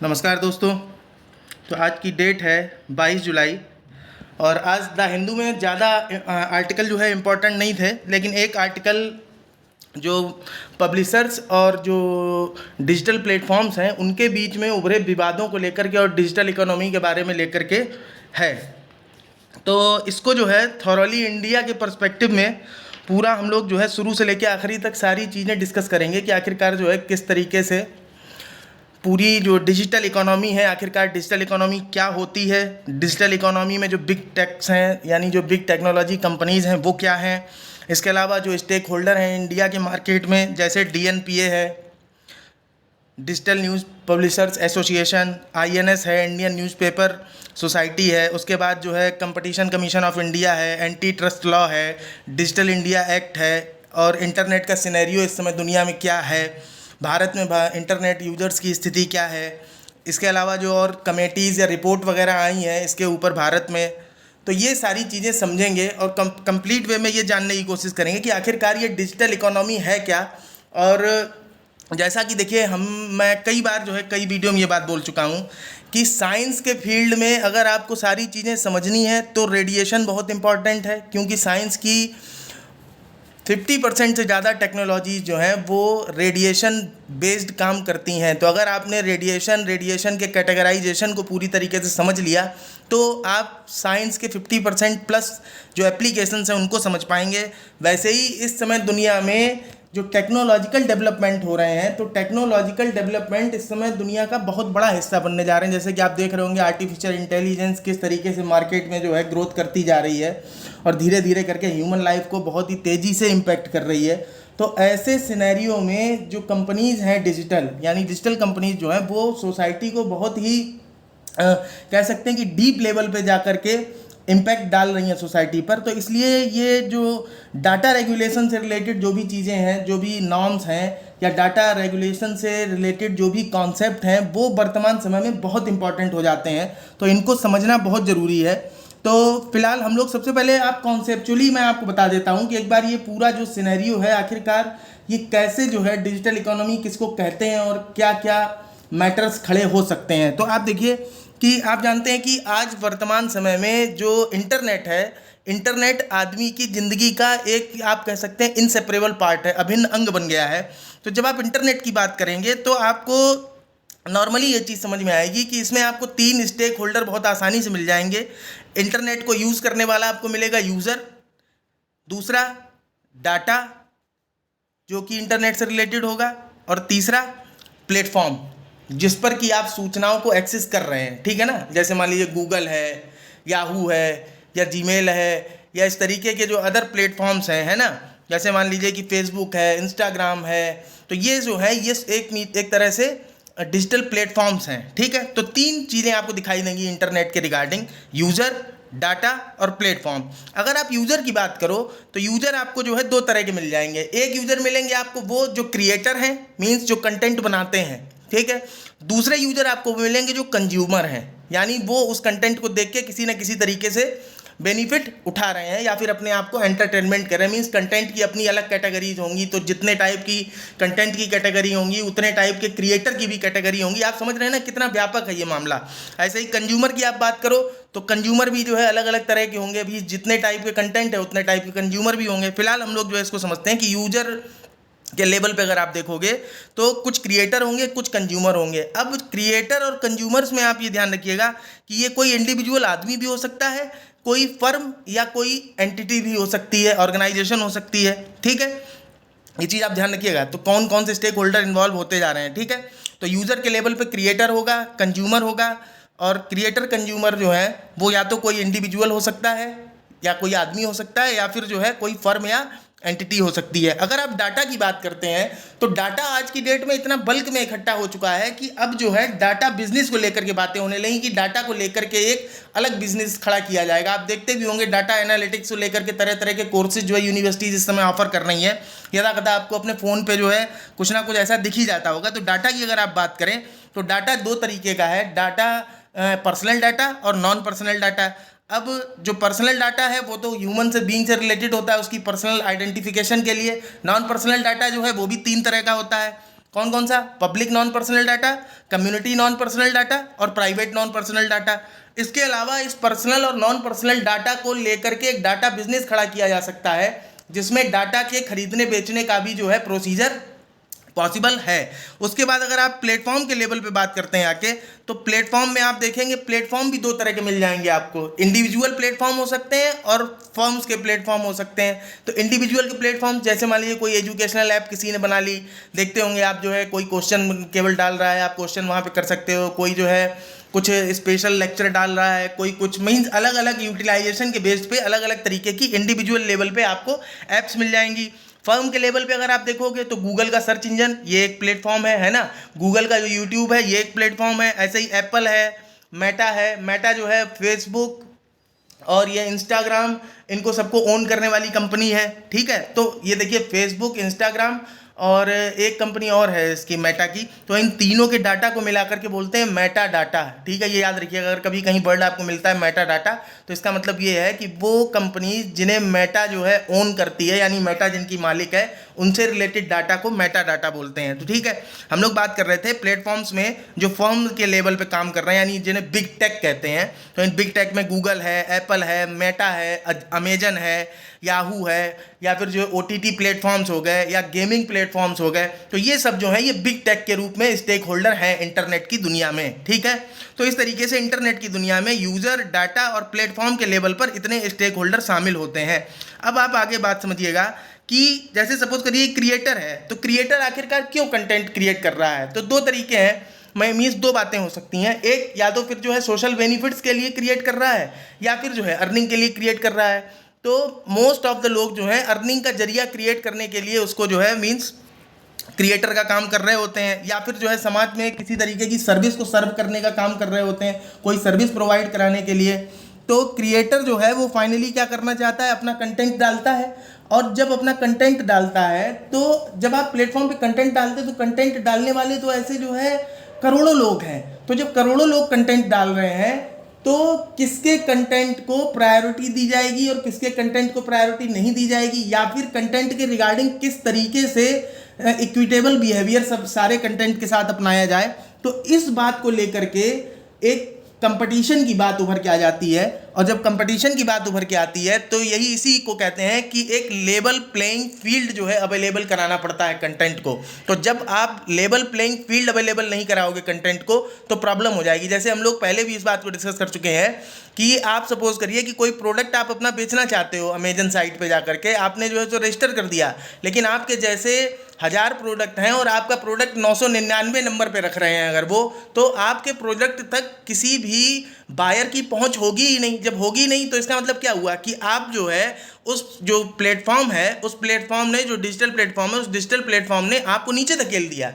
नमस्कार दोस्तों। तो आज की डेट है 22 जुलाई और आज द हिंदू में ज़्यादा आर्टिकल जो है इम्पोर्टेंट नहीं थे, लेकिन एक आर्टिकल जो पब्लिशर्स और जो डिजिटल प्लेटफॉर्म्स हैं उनके बीच में उभरे विवादों को लेकर के और डिजिटल इकोनॉमी के बारे में लेकर के है। तो इसको जो है थॉरली इंडिया के पर्सपेक्टिव में पूरा हम लोग जो है शुरू से लेकर आखिरी तक सारी चीज़ें डिस्कस करेंगे कि आखिरकार जो है किस तरीके से पूरी जो डिजिटल इकोनॉमी है, आखिरकार डिजिटल इकोनॉमी क्या होती है, डिजिटल इकोनॉमी में जो बिग टेक्स हैं यानी जो बिग टेक्नोलॉजी कंपनीज़ हैं वो क्या हैं, इसके अलावा जो स्टेक होल्डर हैं इंडिया के मार्केट में जैसे डीएनपीए है, digital news publishers association, INS है, इंडियन न्यूज़पेपर सोसाइटी है, उसके बाद जो है कंपटीशन कमीशन ऑफ इंडिया है, एंटी ट्रस्ट लॉ है, डिजिटल इंडिया एक्ट है, और इंटरनेट का सिनेरियो इस समय दुनिया में क्या है, भारत में इंटरनेट यूजर्स की स्थिति क्या है, इसके अलावा जो और कमेटीज़ या रिपोर्ट वगैरह आई हैं इसके ऊपर भारत में। तो ये सारी चीज़ें समझेंगे और कंप्लीट वे में ये जानने की कोशिश करेंगे कि आखिरकार ये डिजिटल इकोनॉमी है क्या। और जैसा कि देखिए मैं कई बार जो है कई वीडियो में ये बात बोल चुका हूँ कि साइंस के फील्ड में अगर आपको सारी चीज़ें समझनी है तो रेडिएशन बहुत इंपॉर्टेंट है, क्योंकि साइंस की 50% से ज़्यादा टेक्नोलॉजी जो हैं वो रेडिएशन बेस्ड काम करती हैं। तो अगर आपने रेडिएशन के कैटेगराइजेशन को पूरी तरीके से समझ लिया तो आप साइंस के 50% प्लस जो एप्लीकेशंस हैं उनको समझ पाएंगे। वैसे ही इस समय दुनिया में जो टेक्नोलॉजिकल डेवलपमेंट हो रहे हैं, तो टेक्नोलॉजिकल डेवलपमेंट इस समय दुनिया का बहुत बड़ा हिस्सा बनने जा रहे हैं। जैसे कि आप देख रहे होंगे आर्टिफिशियल इंटेलिजेंस किस तरीके से मार्केट में जो है ग्रोथ करती जा रही है और धीरे धीरे करके ह्यूमन लाइफ को बहुत ही तेज़ी से इम्पैक्ट कर रही है। तो ऐसे सिनेरियो में जो कंपनीज़ हैं डिजिटल यानी डिजिटल कंपनीज जो हैं वो सोसाइटी को बहुत ही कह सकते हैं कि डीप लेवल पे जा कर के इम्पैक्ट डाल रही हैं सोसाइटी पर। तो इसलिए ये जो डाटा रेगुलेशन से रिलेटेड जो भी चीज़ें हैं, जो भी नॉर्म्स हैं या डाटा रेगुलेशन से रिलेटेड जो भी कॉन्सेप्ट हैं वो वर्तमान समय में बहुत इंपॉर्टेंट हो जाते हैं। तो इनको समझना बहुत ज़रूरी है। तो फिलहाल हम लोग सबसे पहले आप कॉन्सेप्चुअली मैं आपको बता देता हूँ कि एक बार ये पूरा जो सिनेरियो है आखिरकार ये कैसे जो है डिजिटल इकोनॉमी किसको कहते हैं और क्या क्या मैटर्स खड़े हो सकते हैं। तो आप देखिए कि आप जानते हैं कि आज वर्तमान समय में जो इंटरनेट है, इंटरनेट आदमी की ज़िंदगी का एक आप कह सकते हैं इनसेपरेबल पार्ट है, अभिन्न अंग बन गया है। तो जब आप इंटरनेट की बात करेंगे तो आपको नॉर्मली ये चीज़ समझ में आएगी कि इसमें आपको 3 स्टेक होल्डर बहुत आसानी से मिल जाएंगे। इंटरनेट को यूज़ करने वाला आपको मिलेगा यूज़र, दूसरा डाटा जो कि इंटरनेट से रिलेटेड होगा, और तीसरा प्लेटफॉर्म जिस पर कि आप सूचनाओं को एक्सेस कर रहे हैं। ठीक है ना, जैसे मान लीजिए गूगल है, याहू है या जीमेल है या इस तरीके के जो अदर प्लेटफॉर्म्स हैं, है ना, जैसे मान लीजिए कि फेसबुक है, इंस्टाग्राम है। तो ये जो है ये एक तरह से डिजिटल प्लेटफॉर्म्स हैं। ठीक है, तो 3 चीज़ें आपको दिखाई देंगी इंटरनेट के रिगार्डिंग, यूज़र, डाटा और प्लेटफॉर्म। अगर आप यूज़र की बात करो तो यूज़र आपको जो है 2 तरह के मिल जाएंगे। एक यूज़र मिलेंगे आपको वो जो क्रिएटर हैं, मीन्स जो कंटेंट बनाते हैं। ठीक है, दूसरे यूज़र आपको मिलेंगे जो कंज्यूमर हैं, यानी वो उस कंटेंट को देख के किसी न किसी तरीके से बेनिफिट उठा रहे हैं या फिर अपने आप को एंटरटेनमेंट कर रहे हैं। मीन्स कंटेंट की अपनी अलग कैटेगरीज होंगी, तो जितने टाइप की कंटेंट की कैटेगरी होंगी उतने टाइप के क्रिएटर की भी कैटेगरी होंगी। आप समझ रहे हैं ना कितना व्यापक है ये मामला। ऐसे ही कंज्यूमर की आप बात करो तो कंज्यूमर भी जो है अलग अलग तरह के होंगे, भी जितने टाइप के कंटेंट है उतने टाइप के कंज्यूमर भी होंगे। फिलहाल हम लोग जो है इसको समझते हैं कि यूजर के लेवल पे अगर आप देखोगे तो कुछ क्रिएटर होंगे, कुछ कंज्यूमर होंगे। अब क्रिएटर और कंज्यूमर्स में आप ये ध्यान रखिएगा कि ये कोई इंडिविजुअल आदमी भी हो सकता है, कोई फर्म या कोई एंटिटी भी हो सकती है, ऑर्गेनाइजेशन हो सकती है। ठीक है, ये चीज़ आप ध्यान रखिएगा। तो कौन कौन से स्टेक होल्डर इन्वॉल्व होते जा रहे हैं। ठीक है, तो यूज़र के लेवल पे क्रिएटर होगा, कंज्यूमर होगा, और क्रिएटर कंज्यूमर जो है वो या तो कोई इंडिविजुअल हो सकता है या कोई आदमी हो सकता है या फिर जो है कोई फर्म या एंटिटी हो सकती है। अगर आप डाटा की बात करते हैं तो डाटा आज की डेट में इतना बल्क में इकट्ठा हो चुका है कि अब जो है डाटा बिजनेस को लेकर के बातें होने लगी कि डाटा को लेकर के एक अलग बिजनेस खड़ा किया जाएगा। आप देखते भी होंगे डाटा एनालिटिक्स को लेकर के तरह तरह के कोर्सेज जो है यूनिवर्सिटीज इस समय ऑफर कर रही हैं। यदा कदा आपको अपने फ़ोन पे जो है कुछ ना कुछ ऐसा दिख ही जाता होगा। तो डाटा की अगर आप बात करें तो डाटा 2 तरीके का है, डाटा पर्सनल डाटा और नॉन पर्सनल डाटा। अब जो पर्सनल डाटा है वो तो ह्यूमन से बीइंग से रिलेटेड होता है, उसकी पर्सनल आइडेंटिफिकेशन के लिए। नॉन पर्सनल डाटा जो है वो भी 3 तरह का होता है। कौन कौन सा? Public non personal data, community non personal data और प्राइवेट नॉन पर्सनल डाटा। इसके अलावा इस पर्सनल और नॉन पर्सनल डाटा को लेकर के एक डाटा बिजनेस खड़ा किया जा सकता है, जिसमें डाटा के खरीदने बेचने का भी जो है प्रोसीजर पॉसिबल है। उसके बाद अगर आप प्लेटफॉर्म के लेवल पे बात करते हैं आके, तो प्लेटफॉर्म में आप देखेंगे प्लेटफॉर्म भी दो तरह के मिल जाएंगे आपको। इंडिविजुअल प्लेटफॉर्म हो सकते हैं और फर्म्स के प्लेटफॉर्म हो सकते हैं। तो इंडिविजुअल के प्लेटफॉर्म जैसे मान लीजिए कोई एजुकेशनल ऐप किसी ने बना ली, देखते होंगे आप जो है कोई क्वेश्चन केवल डाल रहा है, आप क्वेश्चन वहाँ पे कर सकते हो। कोई जो है कुछ स्पेशल लेक्चर डाल रहा है, कोई कुछ मीन्स अलग अलग यूटिलाइजेशन के बेस पे अलग अलग तरीके की इंडिविजुअल लेवल पे आपको ऐप्स मिल जाएंगी। फर्म के लेवल पे अगर आप देखोगे तो गूगल का सर्च इंजन ये एक प्लेटफॉर्म है ना। गूगल का जो यूट्यूब है ये एक प्लेटफॉर्म है। ऐसे ही एप्पल है, मेटा जो है फेसबुक और ये इंस्टाग्राम, इनको सबको ओन करने वाली कंपनी है। ठीक है, तो ये देखिए फेसबुक, इंस्टाग्राम और एक कंपनी और है इसकी मेटा की। तो इन तीनों के डाटा को मिलाकर के बोलते हैं मेटा डाटा। ठीक है, ये याद रखिएगा, अगर कभी कहीं वर्ड आपको मिलता है मेटा डाटा, तो इसका मतलब ये है कि वो कंपनी जिन्हें मेटा जो है ओन करती है, यानी मेटा जिनकी मालिक है, उनसे रिलेटेड डाटा को मेटा डाटा बोलते हैं। तो ठीक है, हम लोग बात कर रहे थे प्लेटफॉर्म्स में जो फर्म के लेवल पे काम कर रहे हैं, यानी जिन्हें बिग टेक कहते हैं। तो इन बिग टेक में गूगल है, एप्पल है, मेटा है, अमेजन है, याहू है, या फिर जो OTT प्लेटफॉर्म्स हो गए या गेमिंग प्लेटफॉर्म्स हो गए। तो ये सब जो है ये बिग टेक के रूप में स्टेक होल्डर हैं इंटरनेट की दुनिया में। ठीक है, तो इस तरीके से इंटरनेट की दुनिया में यूज़र, डाटा और प्लेटफॉर्म के लेवल पर इतने स्टेक होल्डर शामिल होते हैं। अब आप आगे बात समझिएगा कि जैसे सपोज करिए क्रिएटर है, तो क्रिएटर आखिरकार क्यों कंटेंट क्रिएट कर रहा है? तो दो तरीके हैं, मैं मीन्स दो बातें हो सकती हैं। एक, या तो फिर जो है सोशल बेनिफिट्स के लिए क्रिएट कर रहा है, या फिर जो है अर्निंग के लिए क्रिएट कर रहा है। तो मोस्ट ऑफ द लोग जो है अर्निंग का जरिया क्रिएट करने के लिए उसको जो है मीन्स क्रिएटर का काम कर रहे होते हैं, या फिर जो है समाज में किसी तरीके की सर्विस को सर्व करने का काम कर रहे होते हैं, कोई सर्विस प्रोवाइड कराने के लिए। तो क्रिएटर जो है वो फाइनली क्या करना चाहता है, अपना कंटेंट डालता है। और जब अपना कंटेंट डालता है, तो जब आप प्लेटफॉर्म पे कंटेंट डालते हैं तो कंटेंट डालने वाले तो ऐसे जो है करोड़ों लोग हैं। तो जब करोड़ों लोग कंटेंट डाल रहे हैं, तो किसके कंटेंट को प्रायोरिटी दी जाएगी और किसके कंटेंट को प्रायोरिटी नहीं दी जाएगी, या फिर कंटेंट के रिगार्डिंग किस तरीके से इक्विटेबल बिहेवियर सब सारे कंटेंट के साथ अपनाया जाए। तो इस बात को लेकर के एक कंपटीशन की बात उभर के आ जाती है। और जब कंपटीशन की बात उभर के आती है, तो यही इसी को कहते हैं कि एक लेवल प्लेइंग फील्ड जो है अवेलेबल कराना पड़ता है कंटेंट को। तो जब आप लेवल प्लेइंग फील्ड अवेलेबल नहीं कराओगे कंटेंट को, तो प्रॉब्लम हो जाएगी। जैसे हम लोग पहले भी इस बात को डिस्कस कर चुके हैं कि आप सपोज करिए कि कोई प्रोडक्ट आप अपना बेचना चाहते हो, अमेजन साइट पे जाकर के आपने जो है तो रजिस्टर कर दिया, लेकिन आपके जैसे 1000 प्रोडक्ट हैं और आपका प्रोडक्ट 999 नंबर पे रख रहे हैं अगर वो, तो आपके प्रोडक्ट तक किसी भी बायर की पहुंच होगी ही नहीं। जब होगी नहीं, तो इसका मतलब क्या हुआ कि आप जो है उस जो प्लेटफॉर्म है, उस प्लेटफॉर्म ने, जो डिजिटल प्लेटफॉर्म है, उस डिजिटल प्लेटफॉर्म ने आपको नीचे धकेल दिया।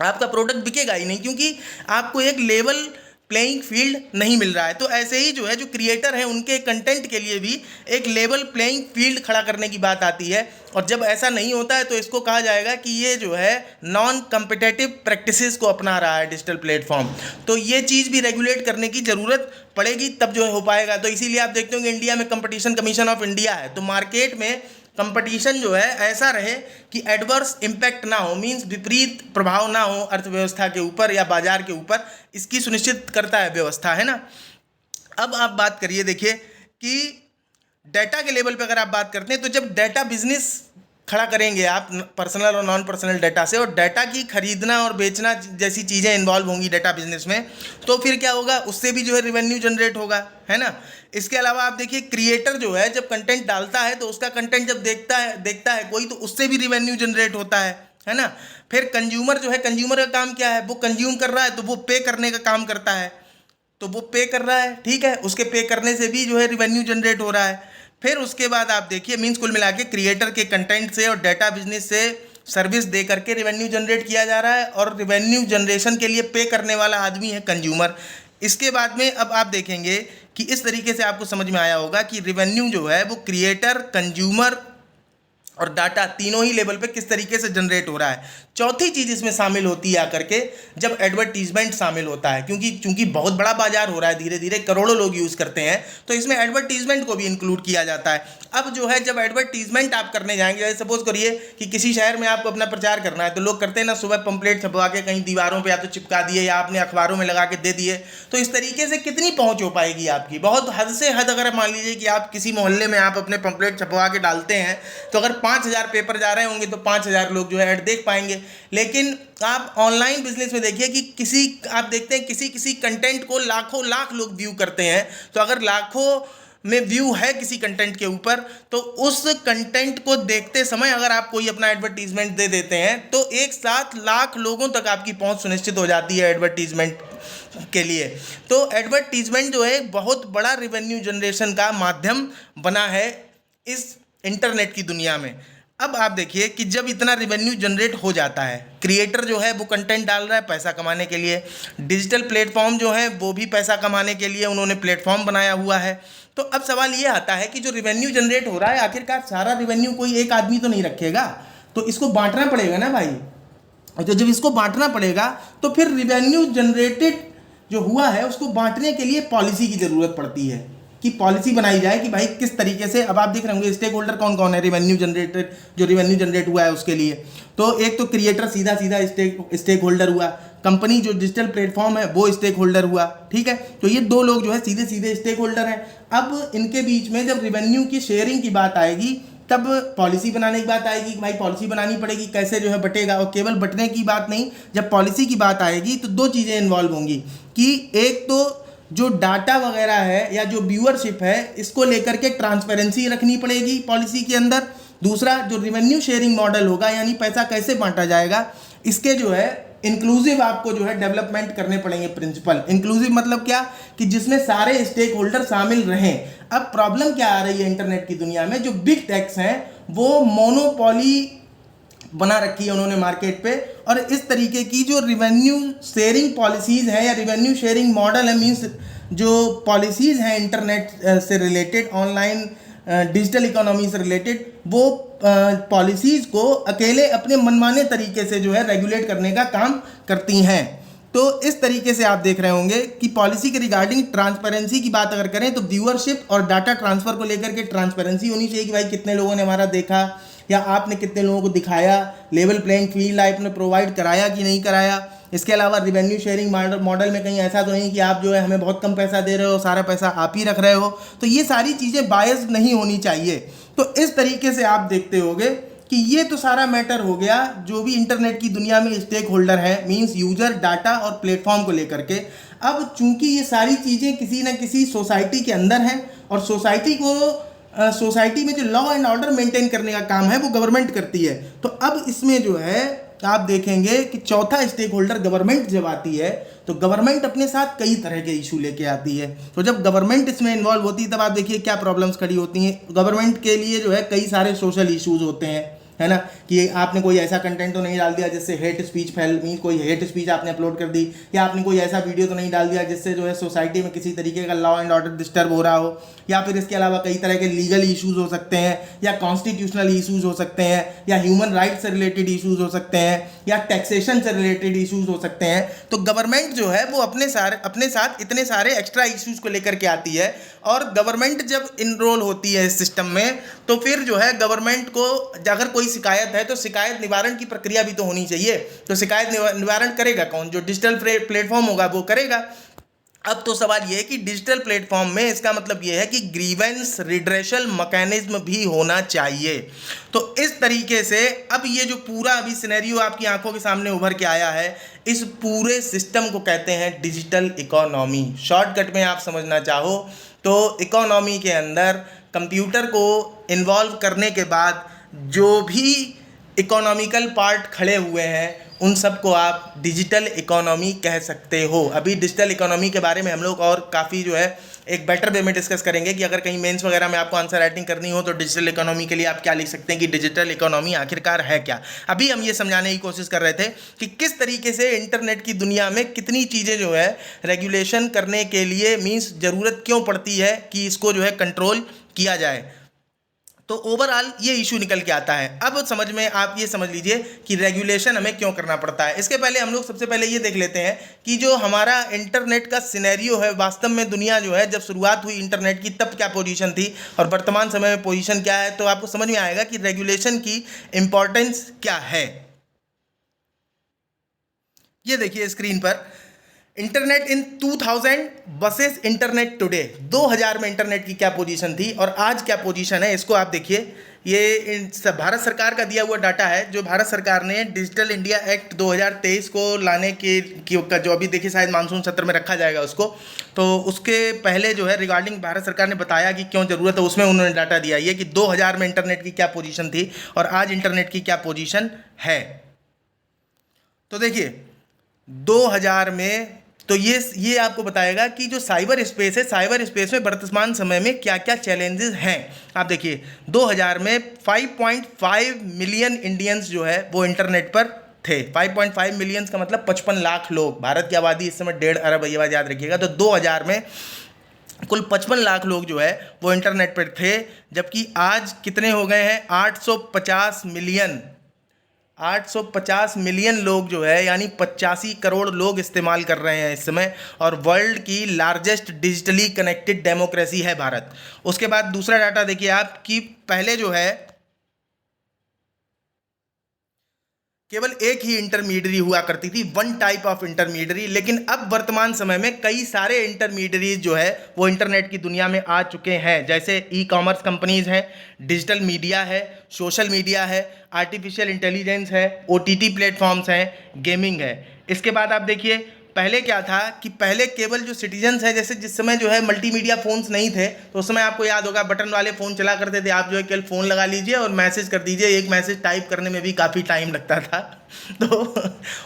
आपका प्रोडक्ट बिकेगा ही नहीं, क्योंकि आपको एक लेवल प्लेइंग फील्ड नहीं मिल रहा है। तो ऐसे ही जो है जो क्रिएटर हैं उनके कंटेंट के लिए भी एक लेवल प्लेइंग फील्ड खड़ा करने की बात आती है। और जब ऐसा नहीं होता है, तो इसको कहा जाएगा कि ये जो है नॉन कम्पिटेटिव प्रैक्टिसेस को अपना रहा है डिजिटल प्लेटफॉर्म। तो ये चीज़ भी रेगुलेट करने की ज़रूरत पड़ेगी, तब जो है हो पाएगा। तो इसीलिए आप देखते होंगे इंडिया में कंपटीशन कमीशन ऑफ इंडिया है। तो मार्केट में कंपटीशन जो है ऐसा रहे कि एडवर्स इम्पैक्ट ना हो, मींस विपरीत प्रभाव ना हो अर्थव्यवस्था के ऊपर या बाजार के ऊपर, इसकी सुनिश्चित करता है व्यवस्था, है ना। अब आप बात करिए, देखिए कि डाटा के लेवल पे अगर आप बात करते हैं, तो जब डाटा बिजनेस खड़ा करेंगे आप पर्सनल और नॉन पर्सनल डाटा से, और डाटा की खरीदना और बेचना जैसी चीज़ें इन्वॉल्व होंगी डाटा बिजनेस में, तो फिर क्या होगा, उससे भी जो है रेवेन्यू जनरेट होगा, है ना। इसके अलावा आप देखिए क्रिएटर जो है जब कंटेंट डालता है, तो उसका कंटेंट जब देखता है कोई, तो उससे भी रेवेन्यू जनरेट होता है ना। फिर कंज्यूमर जो है, कंज्यूमर का काम क्या है, वो कंज्यूम कर रहा है, तो वो पे करने का काम करता है, तो वो पे कर रहा है, ठीक है, उसके पे करने से भी जो है रेवेन्यू जनरेट हो रहा है। फिर उसके बाद आप देखिए मीन्स कुल मिला के क्रिएटर के कंटेंट से और डाटा बिजनेस से सर्विस दे करके रेवेन्यू जनरेट किया जा रहा है, और रेवेन्यू जनरेशन के लिए पे करने वाला आदमी है कंज्यूमर। इसके बाद में अब आप देखेंगे कि इस तरीके से आपको समझ में आया होगा कि रेवेन्यू जो है वो क्रिएटर, कंज्यूमर और डाटा तीनों ही लेवल पे किस तरीके से जनरेट हो रहा है। चौथी चीज़ इसमें शामिल होती है आकर के जब एडवर्टीजमेंट शामिल होता है, क्योंकि चूंकि बहुत बड़ा बाजार हो रहा है, धीरे धीरे करोड़ों लोग यूज़ करते हैं, तो इसमें एडवर्टीजमेंट को भी इंक्लूड किया जाता है। अब जो है जब एडवर्टीजमेंट आप करने जाएंगे, जैसे सपोज करिए कि किसी शहर में आपको अपना प्रचार करना है, तो लोग करते हैं ना, सुबह पंपलेट छपवा के कहीं दीवारों पे या तो चिपका दिए या आपने अखबारों में लगा के दे दिए, तो इस तरीके से कितनी पहुंच हो पाएगी आपकी? बहुत हद से हद। अगर मान लीजिए कि आप किसी मोहल्ले में आप अपने पंपलेट छपवा के डालते हैं, तो अगर 5,000 पेपर जा रहे होंगे तो 5,000 लोग जो है ऐड देख पाएंगे। लेकिन आप ऑनलाइन बिजनेस में देखिए कि आप देखते हैं किसी कंटेंट को लाखों लाख लोग व्यू करते हैं, तो अगर लाखों में व्यू है किसी कंटेंट के ऊपर, तो उस कंटेंट को देखते समय अगर आप कोई अपना एडवर्टीजमेंट दे देते हैं, तो एक साथ लाख लोगों तक आपकी पहुंच सुनिश्चित हो जाती है एडवर्टीजमेंट के लिए। तो एडवर्टीजमेंट जो है बहुत बड़ा रेवेन्यू जनरेशन का माध्यम बना है इस इंटरनेट की दुनिया में। अब आप देखिए कि जब इतना रेवेन्यू जनरेट हो जाता है, क्रिएटर जो है वो कंटेंट डाल रहा है पैसा कमाने के लिए, डिजिटल प्लेटफॉर्म जो है वो भी पैसा कमाने के लिए उन्होंने प्लेटफॉर्म बनाया हुआ है। तो अब सवाल ये आता है कि जो रेवेन्यू जनरेट हो रहा है, आखिरकार सारा रेवेन्यू कोई एक आदमी तो नहीं रखेगा, तो इसको बांटना पड़ेगा ना भाई। तो जब इसको बांटना पड़ेगा, तो फिर रेवेन्यू जनरेटेड जो हुआ है उसको बांटने के लिए पॉलिसी की ज़रूरत पड़ती है कि पॉलिसी बनाई जाए कि भाई किस तरीके से। अब आप देख रहे होंगे स्टेक होल्डर कौन कौन है रेवेन्यू जनरेट हुआ है उसके लिए। तो एक तो क्रिएटर सीधा स्टेक होल्डर हुआ, कंपनी जो डिजिटल प्लेटफॉर्म है वो स्टेक होल्डर हुआ, ठीक है। तो ये दो लोग जो है सीधे स्टेक होल्डर हैं। अब इनके बीच में जब रेवेन्यू की शेयरिंग की बात आएगी, तब पॉलिसी बनाने की बात आएगी कि भाई पॉलिसी बनानी पड़ेगी, कैसे जो है बटेगा। और केवल बटने की बात नहीं, जब पॉलिसी की बात आएगी तो दो चीज़ें इन्वॉल्व होंगी कि एक तो जो डाटा वगैरह है या जो व्यूअरशिप है, इसको लेकर के ट्रांसपेरेंसी रखनी पड़ेगी पॉलिसी के अंदर। दूसरा जो रेवेन्यू शेयरिंग मॉडल होगा, यानी पैसा कैसे बांटा जाएगा, इसके जो है इंक्लूसिव आपको जो है डेवलपमेंट करने पड़ेंगे प्रिंसिपल। इंक्लूसिव मतलब क्या कि जिसमें सारे स्टेक होल्डर शामिल रहें। अब प्रॉब्लम क्या आ रही है इंटरनेट की दुनिया में, जो बिग टेक्स हैं वो मोनोपोली बना रखी है उन्होंने मार्केट पे, और इस तरीके की जो रेवेन्यू शेयरिंग पॉलिसीज़ है या रेवेन्यू शेयरिंग मॉडल है, मीन्स जो पॉलिसीज़ हैं इंटरनेट से रिलेटेड, ऑनलाइन डिजिटल इकोनॉमी से रिलेटेड, वो पॉलिसीज़ को अकेले अपने मनमाने तरीके से जो है रेगुलेट करने का काम करती हैं। तो इस तरीके से आप देख रहे होंगे कि पॉलिसी के रिगार्डिंग ट्रांसपेरेंसी की बात अगर करें, तो व्यूअरशिप और डाटा ट्रांसफ़र को लेकर के ट्रांसपेरेंसी होनी चाहिए कि भाई कितने लोगों ने हमारा देखा या आपने कितने लोगों को दिखाया, लेवल प्लेइंग फील्ड आपने प्रोवाइड कराया कि नहीं कराया। इसके अलावा रेवेन्यू शेयरिंग मॉडल में कहीं ऐसा तो नहीं कि आप जो है हमें बहुत कम पैसा दे रहे हो, सारा पैसा आप ही रख रहे हो। तो ये सारी चीज़ें बायस नहीं होनी चाहिए। तो इस तरीके से आप देखते होगे कि ये तो सारा मैटर हो गया जो भी इंटरनेट की दुनिया में स्टेक होल्डर है, मीन्स यूजर, डाटा और प्लेटफॉर्म को लेकर के। अब चूंकि ये सारी चीज़ें किसी न किसी सोसाइटी के अंदर हैं, और सोसाइटी में जो लॉ एंड ऑर्डर मेंटेन करने का काम है वो गवर्नमेंट करती है। तो अब इसमें जो है आप देखेंगे कि चौथा स्टेक होल्डर गवर्नमेंट जब आती है, तो गवर्नमेंट अपने साथ कई तरह के इशू लेके आती है। तो जब गवर्नमेंट इसमें इन्वॉल्व होती है, तब आप देखिए क्या प्रॉब्लम्स खड़ी होती हैं। गवर्नमेंट के लिए जो है कई सारे सोशल इश्यूज होते हैं, है ना, कि आपने कोई ऐसा कंटेंट तो नहीं डाल दिया जिससे हेट स्पीच कोई हेट स्पीच आपने अपलोड कर दी, या आपने कोई ऐसा वीडियो तो नहीं डाल दिया जिससे जो है सोसाइटी में किसी तरीके का लॉ एंड ऑर्डर डिस्टर्ब हो रहा हो। या फिर इसके अलावा कई तरह के लीगल इश्यूज हो सकते हैं, या कॉन्स्टिट्यूशनल इश्यूज हो सकते हैं, या ह्यूमन राइट्स से रिलेटेड इश्यूज हो सकते हैं, या टैक्सेशन से रिलेटेड इश्यूज हो सकते हैं। तो गवर्नमेंट जो है वो अपने साथ इतने सारे एक्स्ट्रा इश्यूज को लेकर के आती है। और गवर्नमेंट जब इनरोल होती है इस सिस्टम में, तो फिर जो है गवर्नमेंट को अगर कोई शिकायत है तो शिकायत निवारण की प्रक्रिया भी तो होनी चाहिए। तो शिकायत निवारण करेगा कौन? जो डिजिटल प्लेटफॉर्म होगा वो करेगा। अब तो सवाल ये है कि डिजिटल प्लेटफॉर्म में इसका मतलब ये है कि ग्रीवेंस रिड्रेशल मैकेनिज्म भी होना चाहिए। तो इस तरीके से अब ये जो पूरा अभी सिनेरियो आपकी आंखों के सामने उभर के आया है, इस पूरे सिस्टम को कहते हैं डिजिटल इकोनॉमी। शॉर्टकट में आप समझना चाहो तो इकोनॉमी के अंदर कंप्यूटर को इन्वॉल्व करने के बाद जो भी इकोनॉमिकल पार्ट खड़े हुए हैं, उन सबको आप डिजिटल इकोनॉमी कह सकते हो। अभी डिजिटल इकोनॉमी के बारे में हम लोग और काफ़ी जो है एक बेटर वे में डिस्कस करेंगे कि अगर कहीं मेंस वगैरह में आपको आंसर राइटिंग करनी हो तो डिजिटल इकोनॉमी के लिए आप क्या लिख सकते हैं कि डिजिटल इकोनॉमी आखिरकार है क्या। अभी हम ये समझाने की कोशिश कर रहे थे कि किस तरीके से इंटरनेट की दुनिया में कितनी चीज़ें जो है रेगुलेशन करने के लिए मीन्स ज़रूरत क्यों पड़ती है कि इसको जो है कंट्रोल किया जाए। तो ओवरऑल ये इशू निकल के आता है। अब समझ में आप ये समझ लीजिए कि रेगुलेशन हमें क्यों करना पड़ता है। इसके पहले हम लोग सबसे पहले ये देख लेते हैं कि जो हमारा इंटरनेट का सिनेरियो है, वास्तव में दुनिया जो है जब शुरुआत हुई इंटरनेट की तब क्या पोजीशन थी और वर्तमान समय में पोजीशन क्या है, तो आपको समझ में आएगा कि रेगुलेशन की इंपॉर्टेंस क्या है। ये देखिए स्क्रीन पर internet in 2000 versus internet today. 2000 में इंटरनेट की क्या पोजीशन थी और आज क्या पोजीशन है, इसको आप देखिए। ये भारत सरकार का दिया हुआ डाटा है, जो भारत सरकार ने डिजिटल इंडिया एक्ट 2023 को लाने के जो अभी देखिए शायद मानसून सत्र में रखा जाएगा उसको, तो उसके पहले जो है रिगार्डिंग भारत सरकार ने बताया कि क्यों ज़रूरत है, उसमें उन्होंने डाटा दिया ये कि 2000 में इंटरनेट की क्या पोजीशन थी और आज इंटरनेट की क्या पोजीशन है। तो देखिए 2000 में तो ये आपको बताएगा कि जो साइबर स्पेस है, साइबर स्पेस में वर्तमान समय में क्या क्या चैलेंजेस हैं। आप देखिए 2000 में 5.5 मिलियन इंडियंस जो है वो इंटरनेट पर थे। 5.5 मिलियंस का मतलब 55 लाख लोग। भारत की आबादी इस समय 1.5 अरब है, ये बात याद रखिएगा। तो 2000 में कुल 55 लाख लोग जो है वो इंटरनेट पर थे, जबकि आज कितने हो गए हैं, 850 मिलियन। 850 मिलियन लोग जो है यानी 85 करोड़ लोग इस्तेमाल कर रहे हैं इस समय, और वर्ल्ड की लार्जेस्ट डिजिटली कनेक्टेड डेमोक्रेसी है भारत। उसके बाद दूसरा डाटा देखिए आप कि पहले जो है केवल एक ही इंटरमीडियरी हुआ करती थी, वन टाइप ऑफ इंटरमीडियरी, लेकिन अब वर्तमान समय में कई सारे इंटरमीडियरीज जो है वो इंटरनेट की दुनिया में आ चुके हैं। जैसे ई कॉमर्स कंपनीज हैं, डिजिटल मीडिया है, सोशल मीडिया है, आर्टिफिशियल इंटेलिजेंस है, OTT प्लेटफॉर्म्स हैं, गेमिंग है। इसके बाद आप देखिए पहले क्या था कि पहले केवल जो सिटीजन्स हैं, जैसे जिस समय जो है मल्टीमीडिया फ़ोन्स नहीं थे, तो उस समय आपको याद होगा बटन वाले फ़ोन चला करते थे। आप जो है केवल फ़ोन लगा लीजिए और मैसेज कर दीजिए। एक मैसेज टाइप करने में भी काफ़ी टाइम लगता था। तो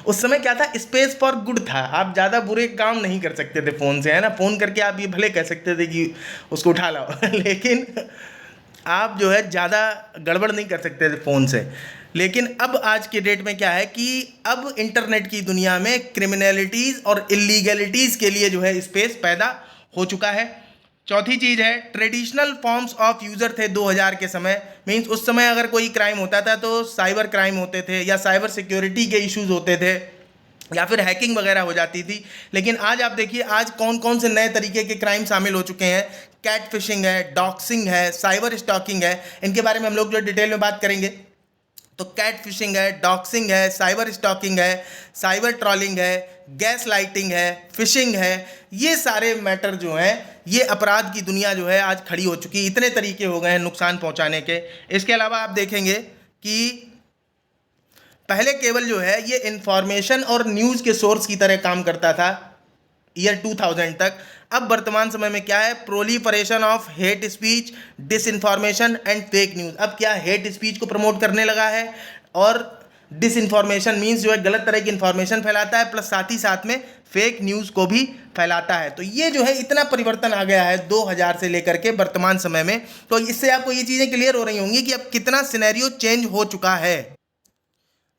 उस समय क्या था, स्पेस फॉर गुड था। आप ज़्यादा बुरे काम नहीं कर सकते थे फ़ोन से, है ना। फ़ोन करके आप ये भले कह सकते थे कि उसको उठा लाओ लेकिन आप जो है ज़्यादा गड़बड़ नहीं कर सकते थे फ़ोन से। लेकिन अब आज के डेट में क्या है कि अब इंटरनेट की दुनिया में क्रिमिनलिटीज़ और इलीगलिटीज़ के लिए जो है स्पेस पैदा हो चुका है। चौथी चीज़ है ट्रेडिशनल फॉर्म्स ऑफ यूज़र थे 2000 के समय। मीन्स उस समय अगर कोई क्राइम होता था तो साइबर क्राइम होते थे या साइबर सिक्योरिटी के इश्यूज़ होते थे या फिर हैकिंग वगैरह हो जाती थी। लेकिन आज आप देखिए आज कौन कौन से नए तरीके के क्राइम शामिल हो चुके हैं। कैट फिशिंग है, डॉक्सिंग है, साइबर स्टॉकिंग है। इनके बारे में हम लोग जो डिटेल में बात करेंगे। तो कैट फिशिंग है, डॉक्सिंग है, साइबर स्टॉकिंग है, साइबर ट्रॉलिंग है, गैस लाइटिंग है, फिशिंग है। ये सारे मैटर जो हैं ये अपराध की दुनिया जो है आज खड़ी हो चुकी है। इतने तरीके हो गए हैं नुकसान पहुंचाने के। इसके अलावा आप देखेंगे कि पहले केवल जो है ये इंफॉर्मेशन और न्यूज़ के सोर्स की तरह काम करता था ईयर 2000 तक। अब वर्तमान समय में क्या है, proliferation of hate speech, disinformation and fake news. अब क्या हेट स्पीच को प्रमोट करने लगा है और डिसइंफॉर्मेशन मीन्स जो है गलत तरह की इन्फॉर्मेशन फैलाता है, प्लस साथ ही साथ में फेक न्यूज़ को भी फैलाता है। तो ये जो है इतना परिवर्तन आ गया है 2000 से लेकर के वर्तमान समय में। तो इससे आपको ये चीज़ें क्लियर हो रही होंगी कि अब कितना सिनेरियो चेंज हो चुका है।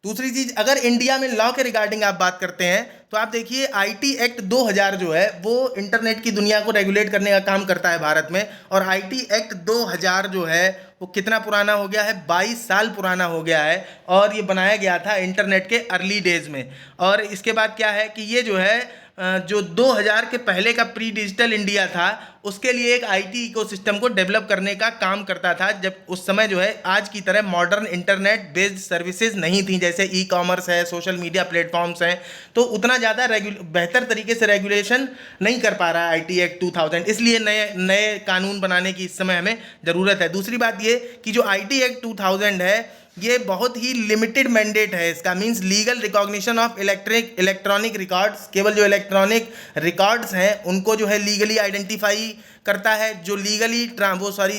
दूसरी चीज़, अगर इंडिया में लॉ के रिगार्डिंग आप बात करते हैं तो आप देखिए IT एक्ट 2000 जो है वो इंटरनेट की दुनिया को रेगुलेट करने का काम करता है भारत में। और IT एक्ट 2000 जो है वो कितना पुराना हो गया है, 22 साल पुराना हो गया है। और ये बनाया गया था इंटरनेट के अर्ली डेज में। और इसके बाद क्या है कि ये जो है जो 2000 के पहले का प्री डिजिटल इंडिया था उसके लिए एक IT इकोसिस्टम को डेवलप करने का काम करता था, जब उस समय जो है आज की तरह मॉडर्न इंटरनेट बेस्ड सर्विसेज नहीं थी, जैसे ई कॉमर्स है, सोशल मीडिया प्लेटफॉर्म्स हैं। तो उतना ज़्यादा बेहतर तरीके से रेगुलेशन नहीं कर पा रहा है IT एक्ट 2000, इसलिए नए कानून बनाने की इस समय हमें ज़रूरत है। दूसरी बात ये कि जो IT एक्ट 2000 है ये बहुत ही लिमिटेड मैंडेट है इसका। Means legal recognition of electronic records, केवल जो इलेक्ट्रॉनिक रिकॉर्ड्स हैं उनको जो है लीगली आइडेंटिफाई करता है। जो लीगली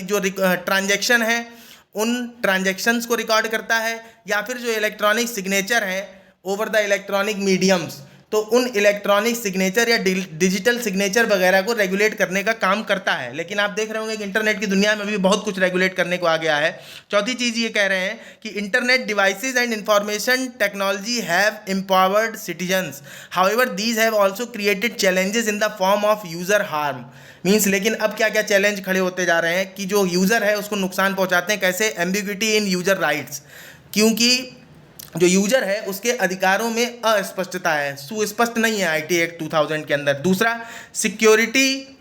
जो ट्रांजैक्शन है उन ट्रांजैक्शंस को रिकॉर्ड करता है, या फिर जो इलेक्ट्रॉनिक सिग्नेचर हैं ओवर द इलेक्ट्रॉनिक मीडियम्स तो उन इलेक्ट्रॉनिक सिग्नेचर या डिजिटल सिग्नेचर वगैरह को रेगुलेट करने का काम करता है। लेकिन आप देख रहे होंगे कि इंटरनेट की दुनिया में भी बहुत कुछ रेगुलेट करने को आ गया है। चौथी चीज़ ये कह रहे हैं कि internet devices and information technology have empowered citizens, however these have also created challenges in the form of user harm. Means लेकिन अब क्या क्या चैलेंज खड़े होते जा रहे हैं कि जो यूज़र है उसको नुकसान पहुंचाते हैं। कैसे? एम्बिग्विटी इन यूजर राइट्स, क्योंकि जो यूजर है उसके अधिकारों में अस्पष्टता है, सुस्पष्ट नहीं है आईटी एक्ट 2000 के अंदर। दूसरा, security,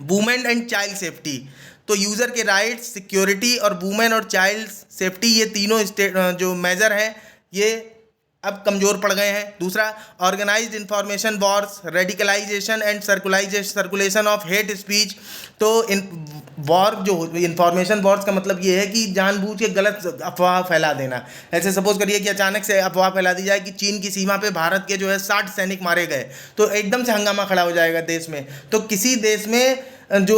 women and child safety, तो यूज़र के राइट्स, सिक्योरिटी और वुमेन और चाइल्ड सेफ्टी, ये तीनों जो मेजर हैं ये अब कमज़ोर पड़ गए हैं। दूसरा, organised information wars, radicalisation and circulation of hate speech, तो वॉर जो इंफॉर्मेशन वॉर्स का मतलब ये है कि जानबूझ के गलत अफवाह फैला देना। ऐसे सपोज करिए कि अचानक से अफवाह फैला दी जाए कि चीन की सीमा पे भारत के जो है 60 सैनिक मारे गए, तो एकदम से हंगामा खड़ा हो जाएगा देश में। तो किसी देश में जो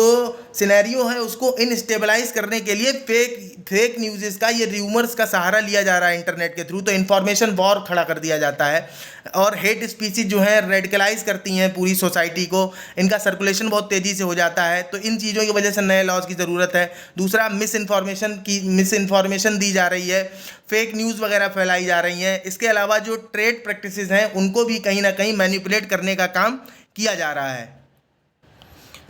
सिनेरियो है उसको इनस्टेबलाइज करने के लिए फेक न्यूज़ का, ये र्यूमर्स का सहारा लिया जा रहा है इंटरनेट के थ्रू, तो इन्फॉर्मेशन वॉर खड़ा कर दिया जाता है। और हेट स्पीचेज जो है रेडिकलाइज करती हैं पूरी सोसाइटी को, इनका सर्कुलेशन बहुत तेज़ी से हो जाता है। तो इन चीज़ों की वजह से नए लॉज की ज़रूरत है। दूसरा, मिस इन्फॉर्मेशन दी जा रही है, फेक न्यूज़ वगैरह फैलाई जा रही हैं। इसके अलावा जो ट्रेड प्रैक्टिसेस हैं उनको भी कहीं ना कहीं मैनिपुलेट करने का काम किया जा रहा है।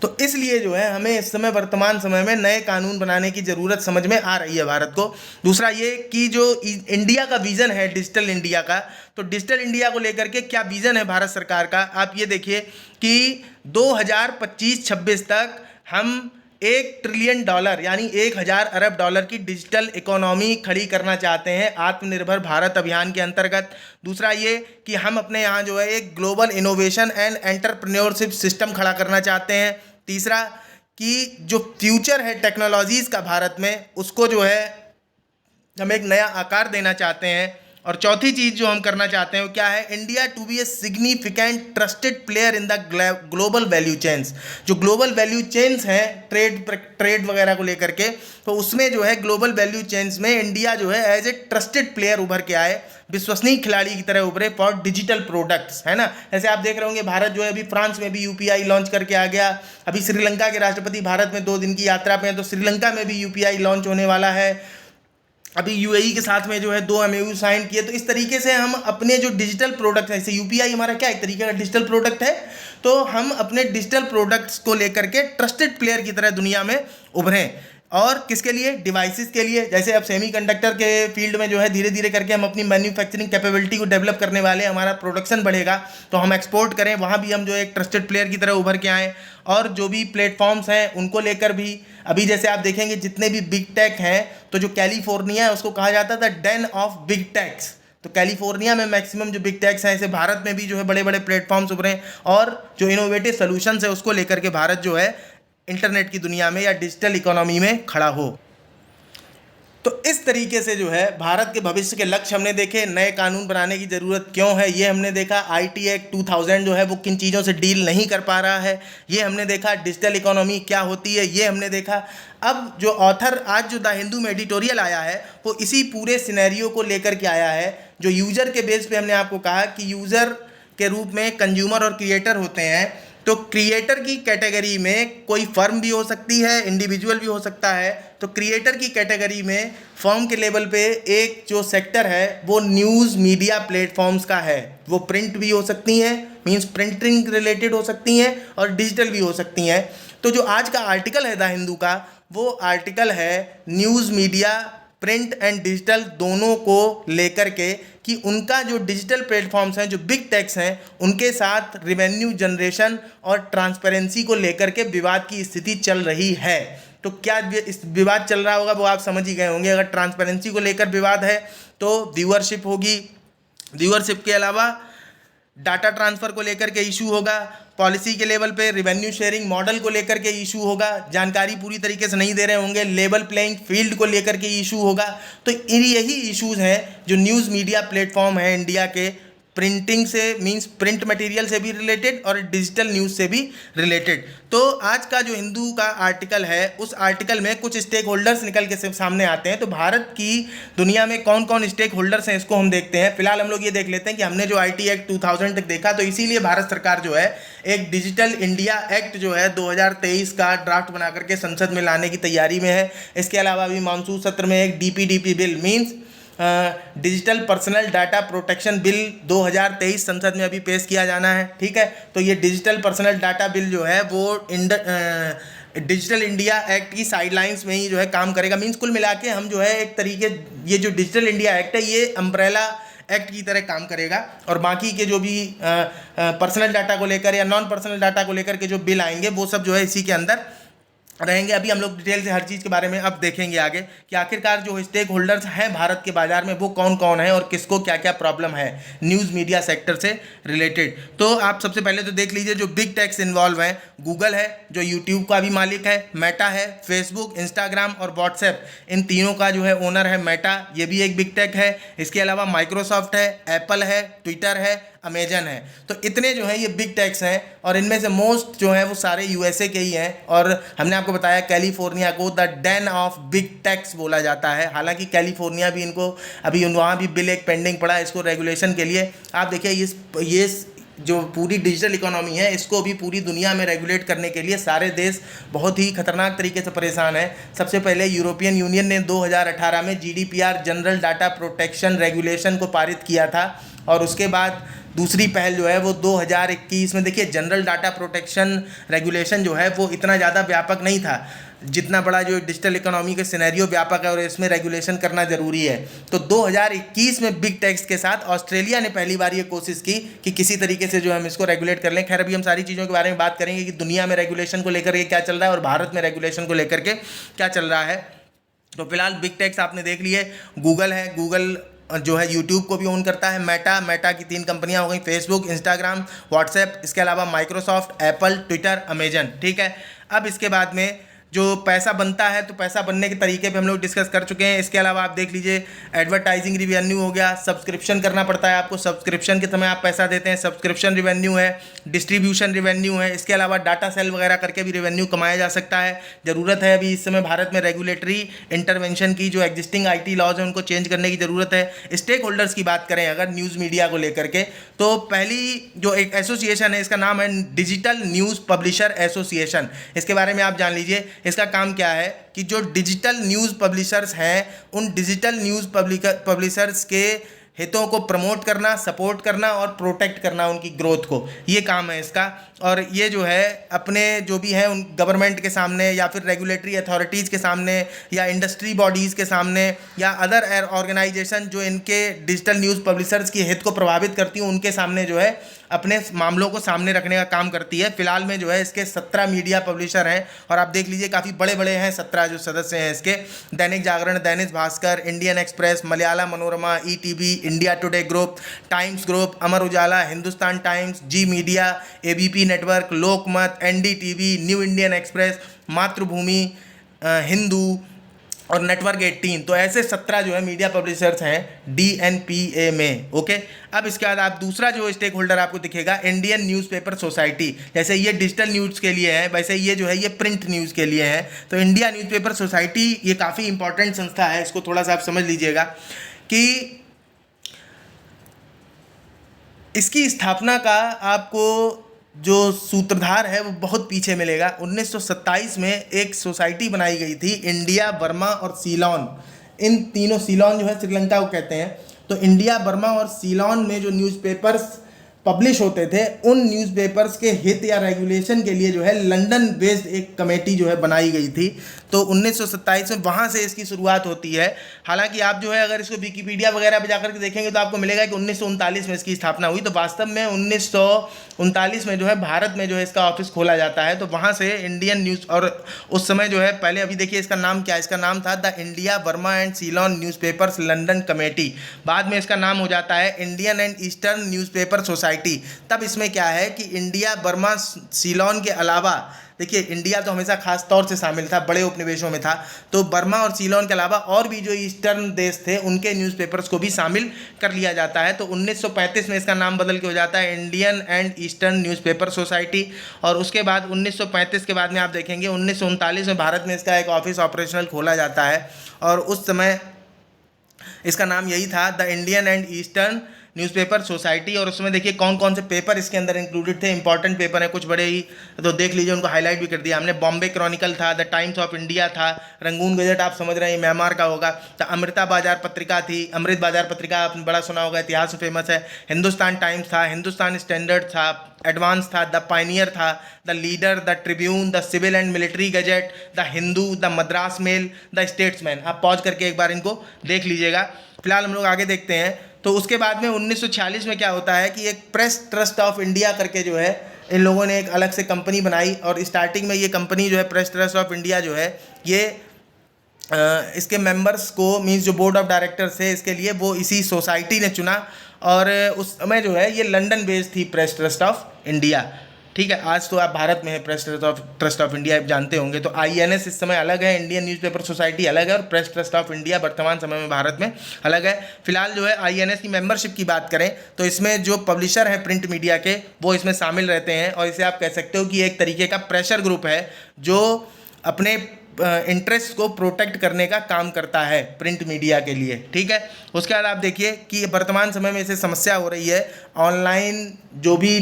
तो इसलिए जो है हमें इस समय वर्तमान समय में नए कानून बनाने की ज़रूरत समझ में आ रही है भारत को। दूसरा ये कि जो इंडिया का विज़न है डिजिटल इंडिया का, तो डिजिटल इंडिया को लेकर के क्या विज़न है भारत सरकार का, आप ये देखिए कि 2025-26 तक हम $1 ट्रिलियन यानी 1000 अरब डॉलर की डिजिटल इकोनॉमी खड़ी करना चाहते हैं आत्मनिर्भर भारत अभियान के अंतर्गत। दूसरा ये कि हम अपने यहाँ जो है एक global innovation and entrepreneurship system खड़ा करना चाहते हैं। तीसरा कि जो फ्यूचर है टेक्नोलॉजीज़ का भारत में, उसको जो है हम एक नया आकार देना चाहते हैं। और चौथी चीज़ जो हम करना चाहते हैं वो क्या है, India to be a significant trusted player in the global value chains. जो ग्लोबल वैल्यू चेन्स हैं ट्रेड वगैरह को लेकर के, तो उसमें जो है ग्लोबल वैल्यू चेन्स में इंडिया जो है एज ए ट्रस्टेड प्लेयर उभर के आए, विश्वसनीय खिलाड़ी की तरह उभरे फॉर डिजिटल प्रोडक्ट्स, है ना। ऐसे आप देख रहे होंगे भारत जो है अभी फ्रांस में भी यूपीआई लॉन्च करके आ गया। अभी श्रीलंका के राष्ट्रपति भारत में 2 दिन की यात्रा पे हैं, तो श्रीलंका में भी यूपीआई लॉन्च होने वाला है। अभी यूएई के साथ में जो है 2 एमओयू साइन किए। तो इस तरीके से हम अपने जो डिजिटल प्रोडक्ट है, जैसे यूपीआई हमारा क्या एक तरीके का डिजिटल प्रोडक्ट है, तो हम अपने डिजिटल प्रोडक्ट्स को लेकर के ट्रस्टेड प्लेयर की तरह दुनिया में उभरें। और किसके लिए? डिवाइसेस के लिए। जैसे अब सेमीकंडक्टर के फील्ड में जो है धीरे धीरे करके हम अपनी मैन्युफैक्चरिंग कैपेबिलिटी को डेवलप करने वाले हैं, हमारा प्रोडक्शन बढ़ेगा तो हम एक्सपोर्ट करें, वहाँ भी हम जो एक ट्रस्टेड प्लेयर की तरह उभर के आएँ। और जो भी प्लेटफॉर्म्स हैं उनको लेकर भी, अभी जैसे आप देखेंगे जितने भी बिग टेक हैं, तो जो कैलिफोर्निया है उसको कहा जाता था डेन ऑफ बिग टेक्स, तो कैलिफोर्निया में मैक्सिमम जो बिग टेक्स हैं, ऐसे भारत में भी जो है बड़े बड़े प्लेटफॉर्म्स उभरे और जो इनोवेटिव सोल्यूशंस है उसको लेकर के भारत जो है इंटरनेट की दुनिया में या डिजिटल इकोनॉमी में खड़ा हो। तो इस तरीके से जो है भारत के भविष्य के लक्ष्य हमने देखे। नए कानून बनाने की ज़रूरत क्यों है ये हमने देखा। आईटी एक्ट 2000 जो है वो किन चीज़ों से डील नहीं कर पा रहा है ये हमने देखा। डिजिटल इकोनॉमी क्या होती है ये हमने देखा। अब जो ऑथर आज जो द हिंदू में एडिटोरियल आया है वो इसी पूरे सिनेरियो को लेकर के आया है। जो यूज़र के बेस पे हमने आपको कहा कि यूज़र के रूप में कंज्यूमर और क्रिएटर होते हैं, तो क्रिएटर की कैटेगरी में कोई फर्म भी हो सकती है, इंडिविजुअल भी हो सकता है। तो क्रिएटर की कैटेगरी में फर्म के लेवल पे एक जो सेक्टर है वो न्यूज़ मीडिया प्लेटफॉर्म्स का है। वो प्रिंट भी हो सकती हैं, मींस प्रिंटिंग रिलेटेड हो सकती हैं, और डिजिटल भी हो सकती हैं। तो जो आज का आर्टिकल है द हिंदू का, वो आर्टिकल है news media print and digital दोनों को लेकर के, कि उनका जो डिजिटल प्लेटफॉर्म्स हैं, जो बिग टेक्स हैं, उनके साथ रेवेन्यू जनरेशन और ट्रांसपेरेंसी को लेकर के विवाद की स्थिति चल रही है। तो क्या इस विवाद चल रहा होगा वो आप समझ ही गए होंगे। अगर ट्रांसपेरेंसी को लेकर विवाद है तो व्यूअरशिप होगी, व्यूअरशिप के अलावा डाटा ट्रांसफ़र को लेकर के इशू होगा, पॉलिसी के लेवल पे रेवेन्यू शेयरिंग मॉडल को लेकर के इशू होगा, जानकारी पूरी तरीके से नहीं दे रहे होंगे, लेवल प्लेइंग फील्ड को लेकर के इशू होगा। तो यही इश्यूज़ हैं जो न्यूज़ मीडिया प्लेटफॉर्म है इंडिया के प्रिंटिंग से मींस प्रिंट मटेरियल से भी रिलेटेड और डिजिटल न्यूज़ से भी रिलेटेड। तो आज का जो हिंदू का आर्टिकल है, उस आर्टिकल में कुछ स्टेक होल्डर्स निकल के सामने आते हैं। तो भारत की दुनिया में कौन कौन स्टेक होल्डर्स हैं, इसको हम देखते हैं। फिलहाल हम लोग ये देख लेते हैं कि हमने जो IT एक्ट 2000 तक देखा, तो इसीलिए भारत सरकार जो है एक डिजिटल इंडिया एक्ट जो है 2023 का ड्राफ्ट बना करके संसद में लाने की तैयारी में है। इसके अलावा भी मानसून सत्र में एक DPDP bill means digital personal data protection bill 2023 संसद में अभी पेश किया जाना है। ठीक है, तो ये डिजिटल पर्सनल डाटा बिल जो है वो डिजिटल इंडिया एक्ट की साइडलाइंस में ही जो है काम करेगा। मीन्स कुल मिला के हम जो है एक तरीके, ये जो डिजिटल इंडिया एक्ट है ये अम्ब्रेला एक्ट की तरह काम करेगा, और बाकी के जो भी पर्सनल डाटा को लेकर या नॉन पर्सनल डाटा को लेकर के जो बिल आएंगे वो सब जो है इसी के अंदर रहेंगे। अभी हम लोग डिटेल से हर चीज़ के बारे में अब देखेंगे आगे कि आखिरकार जो स्टेक होल्डर्स हैं भारत के बाज़ार में वो कौन कौन है और किसको क्या क्या प्रॉब्लम है न्यूज़ मीडिया सेक्टर से रिलेटेड। तो आप सबसे पहले तो देख लीजिए जो बिग टेक्स इन्वॉल्व हैं। गूगल है जो यूट्यूब का भी मालिक है, मेटा है, फेसबुक, इंस्टाग्राम और व्हाट्सएप, इन तीनों का जो है ओनर है मेटा, ये भी एक बिग टेक है। इसके अलावा माइक्रोसॉफ्ट है, एप्पल है, ट्विटर है, अमेजन है। तो इतने जो है ये बिग टेक्स हैं, और इनमें से मोस्ट जो है वो सारे USA के ही हैं। और हमने आपको बताया कैलिफोर्निया को the den of big techs बोला जाता है। हालांकि कैलिफोर्निया भी इनको अभी वहाँ भी बिल एक पेंडिंग पड़ा है इसको रेगुलेशन के लिए। आप देखिए ये जो पूरी डिजिटल इकोनॉमी है इसको भी पूरी दुनिया में रेगुलेट करने के लिए सारे देश बहुत ही खतरनाक तरीके से परेशान हैं। सबसे पहले यूरोपियन यूनियन ने 2018 में GDPR general data protection regulation को पारित किया था, और उसके बाद दूसरी पहल जो है वो 2021 में, देखिए जनरल डाटा प्रोटेक्शन रेगुलेशन जो है वो इतना ज़्यादा व्यापक नहीं था जितना बड़ा जो डिजिटल इकोनॉमी के सिनेरियो व्यापक है और इसमें रेगुलेशन करना ज़रूरी है। तो 2021 में बिग टेक्स के साथ ऑस्ट्रेलिया ने पहली बार ये कोशिश की कि किसी तरीके से जो हम इसको रेगुलेट कर लें। खैर अभी हम सारी चीज़ों के बारे में बात करेंगे कि दुनिया में रेगुलेशन को लेकर के क्या चल रहा है और भारत में रेगुलेशन को लेकर के क्या चल रहा है। तो फिलहाल बिग टेक्स आपने देख लिए, गूगल है, गूगल जो है यूट्यूब को भी ओन करता है। मेटा की 3 कंपनियां हो गई, फेसबुक, इंस्टाग्राम, व्हाट्सएप, इसके अलावा माइक्रोसॉफ्ट, एप्पल, ट्विटर, अमेजन। ठीक है, अब इसके बाद में जो पैसा बनता है, तो पैसा बनने के तरीके पे हम लोग डिस्कस कर चुके हैं। इसके अलावा आप देख लीजिए एडवर्टाइजिंग रिवेन्यू हो गया, सब्सक्रिप्शन करना पड़ता है आपको, सब्सक्रिप्शन के समय आप पैसा देते हैं, सब्सक्रिप्शन रिवेन्यू है, डिस्ट्रीब्यूशन रिवेन्यू है। इसके अलावा डाटा सेल वगैरह करके भी रिवेन्यू कमाया जा सकता है। ज़रूरत है अभी इस समय भारत में रेगुलेटरी इंटरवेंशन की, जो एग्जिस्टिंग IT लॉज हैं उनको चेंज करने की ज़रूरत है। स्टेक होल्डर्स की बात करें अगर न्यूज़ मीडिया को लेकर के, तो पहली जो एक एसोसिएशन है इसका नाम है डिजिटल न्यूज़ पब्लिशर एसोसिएशन। इसके बारे में आप जान लीजिए। इसका काम क्या है कि जो डिजिटल न्यूज़ पब्लिशर्स हैं उन डिजिटल न्यूज़ पब्लिशर्स के हितों को प्रमोट करना, सपोर्ट करना और प्रोटेक्ट करना उनकी ग्रोथ को, ये काम है इसका। और ये जो है अपने जो भी है उन गवर्नमेंट के सामने या फिर रेगुलेटरी अथॉरिटीज़ के सामने या इंडस्ट्री बॉडीज़ के सामने या अदर ऑर्गेनाइजेशन जो इनके डिजिटल न्यूज़ पब्लिशर्स की हित को प्रभावित करती हैं उनके सामने जो है अपने मामलों को सामने रखने का काम करती है। फिलहाल में जो है इसके 17 मीडिया पब्लिशर हैं, और आप देख लीजिए काफ़ी बड़े बड़े हैं 17 जो सदस्य हैं इसके। Dainik Jagran, Dainik Bhaskar, Indian Express, Malayala Manorama, ETV, India Today group, Times group, Amar Ujala, Hindustan Times, Zee Media, ABP Network, Lokmat, NDTV, New Indian Express, Mathrubhumi, Hindu और नेटवर्क 18। तो ऐसे 17 जो है मीडिया पब्लिशर्स हैं DNPA में। ओके, अब इसके बाद आप दूसरा जो स्टेक होल्डर आपको दिखेगा इंडियन न्यूज़पेपर सोसाइटी। जैसे ये डिजिटल न्यूज़ के लिए है वैसे ये जो है ये प्रिंट न्यूज़ के लिए है। तो इंडिया न्यूज़पेपर सोसाइटी ये काफ़ी इंपॉर्टेंट संस्था है, इसको थोड़ा सा आप समझ लीजिएगा कि इसकी स्थापना का आपको जो सूत्रधार है वो बहुत पीछे मिलेगा। 1927 में एक सोसाइटी बनाई गई थी, इंडिया, बर्मा और सीलोन। इन तीनों, सीलोन जो है श्रीलंका को कहते हैं। तो इंडिया, बर्मा और सीलोन में जो न्यूज़पेपर्स पब्लिश होते थे उन न्यूज़पेपर्स के हित या रेगुलेशन के लिए जो है लंदन बेस्ड एक कमेटी जो है बनाई गई थी। तो 1927 में वहाँ से इसकी शुरुआत होती है। हालांकि आप जो है अगर इसको विकिपीडिया वगैरह पे जाकर के देखेंगे तो आपको मिलेगा कि 1939 में इसकी स्थापना हुई। तो वास्तव में 1939 में जो है भारत में जो है इसका ऑफिस खोला जाता है। तो वहाँ से इंडियन न्यूज़, और उस समय जो है पहले अभी देखिए इसका नाम क्या है, इसका नाम था the India, Burma and Ceylon newspapers London committee. बाद में इसका नाम हो जाता है Indian and eastern newspaper society society. तब इसमें क्या है कि इंडिया, बर्मा, सीलोन के अलावा, देखिए इंडिया तो हमेशा खास तौर से शामिल था, बड़े उपनिवेशों में था, तो बर्मा और सीलोन के अलावा और भी जो ईस्टर्न देश थे उनके न्यूज़पेपर्स को भी शामिल कर लिया जाता है। तो 1935 में इसका नाम बदल के हो जाता है Indian and eastern newspaper society. और उसके बाद 1935 के बाद में आप देखेंगे 1939 में भारत में इसका एक ऑफिस ऑपरेशनल खोला जाता है, और उस समय इसका नाम यही था, the Indian and eastern newspaper society. और उसमें देखिए कौन कौन से पेपर इसके अंदर इंक्लूडेड थे, इंपॉर्टेंट पेपर है कुछ बड़े ही, तो देख लीजिए, उनको हाईलाइट भी कर दिया हमने। बॉम्बे क्रॉनिकल था, द टाइम्स ऑफ इंडिया था, रंगून गजट आप समझ रहे हैं म्यांमार का होगा, तो अमृता बाजार पत्रिका थी, अमृत बाजार पत्रिका आपने बड़ा सुना होगा, इतिहास में फेमस है। हिंदुस्तान टाइम्स था, हिंदुस्तान स्टैंडर्ड था, एडवांस था, द पायनियर था, the Leader, the Tribune, the Civil and Military Gazette, the Hindu, the Madras Mail, the Statesman. आप पॉज करके एक बार इनको देख लीजिएगा। फिलहाल हम लोग आगे देखते हैं। तो उसके बाद में 1946 में क्या होता है कि एक प्रेस ट्रस्ट ऑफ इंडिया करके जो है इन लोगों ने एक अलग से कंपनी बनाई, और स्टार्टिंग में ये कंपनी जो है प्रेस ट्रस्ट ऑफ इंडिया जो है ये इसके मेंबर्स को, मींस जो बोर्ड ऑफ डायरेक्टर्स है इसके लिए, वो इसी सोसाइटी ने चुना। और उस समय जो है ये लंदन बेस्ड थी प्रेस ट्रस्ट ऑफ इंडिया, ठीक है। आज तो आप भारत में है प्रेस ट्रस्ट ऑफ इंडिया, आप जानते होंगे। तो INS इस समय अलग है, इंडियन न्यूज़पेपर सोसाइटी अलग है, और प्रेस ट्रस्ट ऑफ इंडिया वर्तमान समय में भारत में अलग है। फिलहाल जो है INS की मेंबरशिप की बात करें तो इसमें जो पब्लिशर हैं प्रिंट मीडिया के वो इसमें शामिल रहते हैं, और इसे आप कह सकते हो कि एक तरीके का प्रेशर ग्रुप है जो अपने इंटरेस्ट को प्रोटेक्ट करने का काम करता है प्रिंट मीडिया के लिए, ठीक है। उसके बाद आप देखिए कि वर्तमान समय में इसे समस्या हो रही है ऑनलाइन, जो भी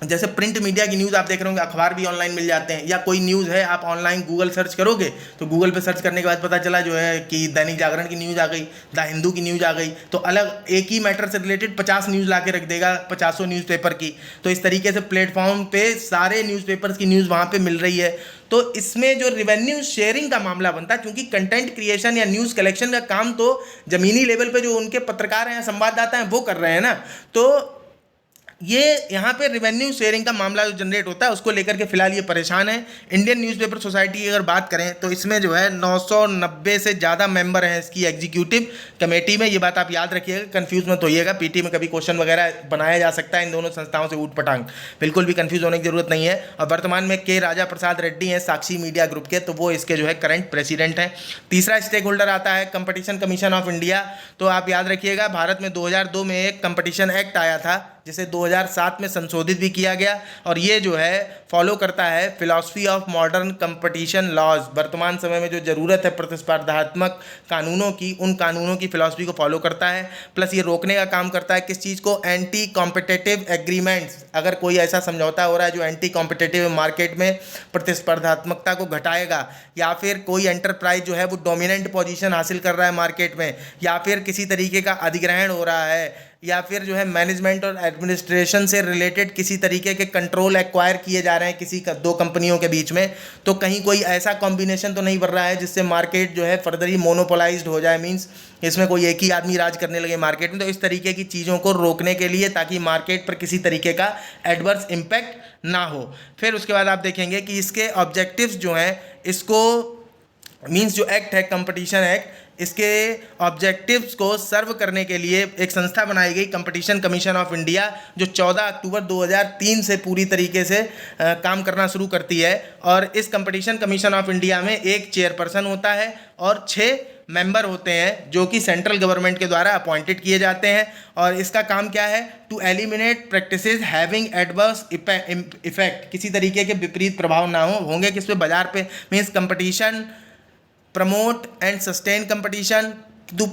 जैसे प्रिंट मीडिया की न्यूज़ आप देख रहे होंगे, अखबार भी ऑनलाइन मिल जाते हैं, या कोई न्यूज़ है आप ऑनलाइन गूगल सर्च करोगे तो गूगल पे सर्च करने के बाद पता चला जो है कि दैनिक जागरण की न्यूज़ आ गई, द हिंदू की न्यूज़ आ गई, तो अलग एक ही मैटर से रिलेटेड 50 न्यूज़ ला के रख देगा, 50 न्यूज़पेपर की। तो इस तरीके से प्लेटफॉर्म पे सारे न्यूज़पेपर्स की न्यूज़ वहाँ पे मिल रही है। तो इसमें जो रिवेन्यू शेयरिंग का मामला बनता है, क्योंकि कंटेंट क्रिएशन या न्यूज़ कलेक्शन का काम तो ज़मीनी लेवल पे जो उनके पत्रकार हैं, संवाददाता हैं, वो कर रहे हैं ना, तो ये यहाँ पे रिवेन्यू शेयरिंग का मामला जो जनरेट होता है उसको लेकर के फिलहाल ये परेशान है। इंडियन न्यूज़पेपर सोसाइटी की अगर बात करें तो इसमें जो है 990 से ज़्यादा मेंबर हैं इसकी एग्जीक्यूटिव कमेटी में। ये बात आप याद रखिएगा, कंफ्यूज मत होइएगा, पीटी में कभी क्वेश्चन वगैरह बनाया जा सकता है इन दोनों संस्थाओं से ऊट पटांग, बिल्कुल भी कंफ्यूज होने की जरूरत नहीं है। और वर्तमान में के राजा प्रसाद रेड्डी हैं साक्षी मीडिया ग्रुप के, तो वो इसके जो है करंट प्रेसिडेंट हैं। तीसरा स्टेक होल्डर आता है कंपटीशन कमीशन ऑफ इंडिया। तो आप याद रखिएगा भारत में 2002 में एक कंपटीशन एक्ट आया था जिसे 2007 में संशोधित भी किया गया, और ये जो है फॉलो करता है philosophy of modern competition laws. वर्तमान समय में जो ज़रूरत है प्रतिस्पर्धात्मक कानूनों की, उन कानूनों की फिलॉसफी को फॉलो करता है। प्लस ये रोकने का काम करता है किस चीज़ को, एंटी कॉम्पिटिटिव एग्रीमेंट्स। अगर कोई ऐसा समझौता हो रहा है जो एंटी कॉम्पिटिटिव मार्केट में प्रतिस्पर्धात्मकता को घटाएगा, या फिर कोई एंटरप्राइज जो है वो डोमिनेंट पोजीशन हासिल कर रहा है मार्केट में, या फिर किसी तरीके का अधिग्रहण हो रहा है, या फिर जो है मैनेजमेंट और एडमिनिस्ट्रेशन से रिलेटेड किसी तरीके के कंट्रोल एक्वायर किए जा रहे हैं किसी दो कंपनियों के बीच में, तो कहीं कोई ऐसा कॉम्बिनेशन तो नहीं बन रहा है जिससे मार्केट जो है फर्दर ही मोनोपोलाइज्ड हो जाए, मींस इसमें कोई एक ही आदमी राज करने लगे मार्केट में। तो इस तरीके की चीज़ों को रोकने के लिए, ताकि मार्केट पर किसी तरीके का एडवर्स इम्पैक्ट ना हो। फिर उसके बाद आप देखेंगे कि इसके ऑब्जेक्टिव्स जो हैं, इसको मींस जो एक्ट है कंपटीशन एक्ट, इसके ऑब्जेक्टिव्स को सर्व करने के लिए एक संस्था बनाई गई कंपटीशन कमीशन ऑफ इंडिया, जो 14 अक्टूबर 2003 से पूरी तरीके से काम करना शुरू करती है। और इस कंपटीशन कमीशन ऑफ इंडिया में एक चेयरपर्सन होता है और 6 मेंबर होते हैं जो कि सेंट्रल गवर्नमेंट के द्वारा अपॉइंटेड किए जाते हैं। और इसका काम क्या है, to eliminate practices having adverse effect, किसी तरीके के विपरीत प्रभाव ना होंगे किस पे, बाजार पे, means competition, promote and sustain competition to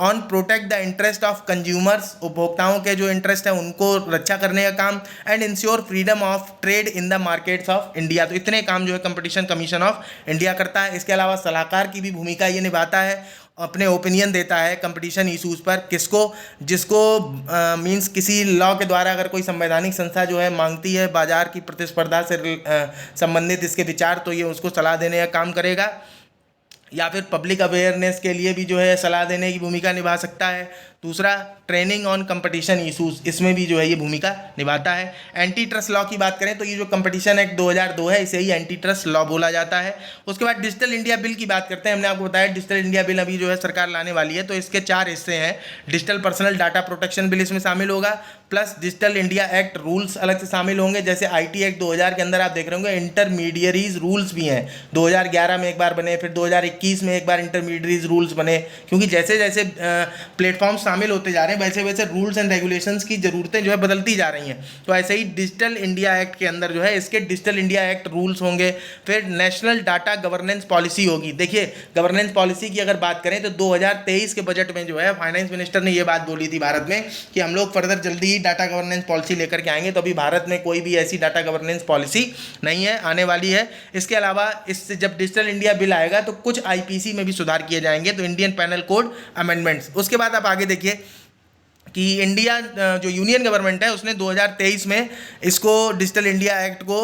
on protect the interest of consumers, उपभोक्ताओं के जो इंटरेस्ट है उनको रक्षा करने का काम, and ensure freedom of trade in the markets of India. तो इतने काम जो है कंपटीशन कमीशन ऑफ इंडिया करता है। इसके अलावा सलाहकार की भी भूमिका ये निभाता है, अपने ओपिनियन देता है कंपटीशन इशूज़ पर, किसको, जिसको मींस किसी लॉ के द्वारा अगर कोई संवैधानिक संस्था जो है मांगती है बाजार की प्रतिस्पर्धा से संबंधित इसके विचार, तो ये उसको सलाह देने का काम करेगा। या फिर पब्लिक अवेयरनेस के लिए भी जो है सलाह देने की भूमिका निभा सकता है। दूसरा ट्रेनिंग ऑन कंपटीशन इशूज़, इसमें भी जो है ये भूमिका निभाता है। एंटी ट्रस्ट लॉ की बात करें तो ये जो कंपटीशन एक्ट 2002 है इसे ही एंटी ट्रस्ट लॉ बोला जाता है। उसके बाद डिजिटल इंडिया बिल की बात करते हैं। हमने आपको बताया डिजिटल इंडिया बिल अभी जो है सरकार लाने वाली है, तो इसके 4 हिस्से हैं। Digital personal data protection bill इसमें शामिल होगा, plus digital India act rules अलग से शामिल होंगे। जैसे IT एक्ट 2000 के अंदर आप देख रहे होंगे इंटरमीडियरीज रूल्स भी हैं, 2011 में एक बार बने, फिर 2021 में एक बार इंटरमीडियरीज रूल्स बने, क्योंकि जैसे जैसे प्लेटफॉर्म शामिल होते जा रहे हैं वैसे वैसे रूल्स एंड रेगुलेशंस की ज़रूरतें जो है बदलती जा रही हैं। तो ऐसे ही डिजिटल इंडिया एक्ट के अंदर जो है इसके डिजिटल इंडिया एक्ट रूल्स होंगे। फिर नेशनल डाटा गवर्नेंस पॉलिसी होगी। देखिए गवर्नेंस पॉलिसी की अगर बात करें तो 2023 के बजट में जो है फाइनेंस मिनिस्टर ने ये बात बोली थी भारत में कि हम लोग फर्दर जल्दी ही डाटा गवर्नेंस पॉलिसी लेकर के आएंगे। तो अभी भारत में कोई भी ऐसी डाटा गवर्नेंस पॉलिसी नहीं है, आने वाली है। इसके अलावा इससे जब डिजिटल इंडिया बिल आएगा तो कुछ IPC में भी सुधार किए जाएंगे, तो इंडियन पैनल कोड अमेंडमेंट्स। उसके बाद आप आगे देखिए कि इंडिया जो यूनियन गवर्नमेंट है उसने 2023 में इसको डिजिटल इंडिया एक्ट को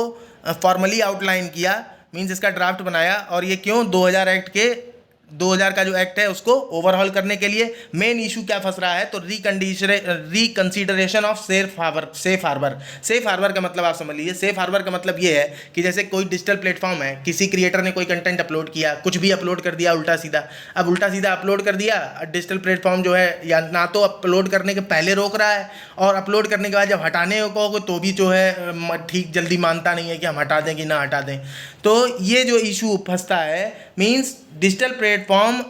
फॉर्मली आउटलाइन किया, मींस इसका ड्राफ्ट बनाया। और ये क्यों 2000 का जो एक्ट है उसको ओवरहॉल करने के लिए। मेन इशू क्या फंस रहा है तो रिकंसीडरेशन ऑफ सेफ हार्बर का मतलब आप समझ लीजिए। सेफ हार्बर का मतलब ये है कि जैसे कोई डिजिटल प्लेटफॉर्म है, किसी क्रिएटर ने कोई कंटेंट अपलोड किया, कुछ भी अपलोड कर दिया उल्टा सीधा। अब उल्टा सीधा अपलोड कर दिया, डिजिटल प्लेटफॉर्म जो है या ना तो अपलोड करने के पहले रोक रहा है, और अपलोड करने के बाद जब हटाने को कहोगे तो भी जो है ठीक जल्दी मानता नहीं है कि हम हटा दें कि ना हटा दें। तो ये जो इशू फंसता है, मीन्स डिजिटल प्लेटफॉर्म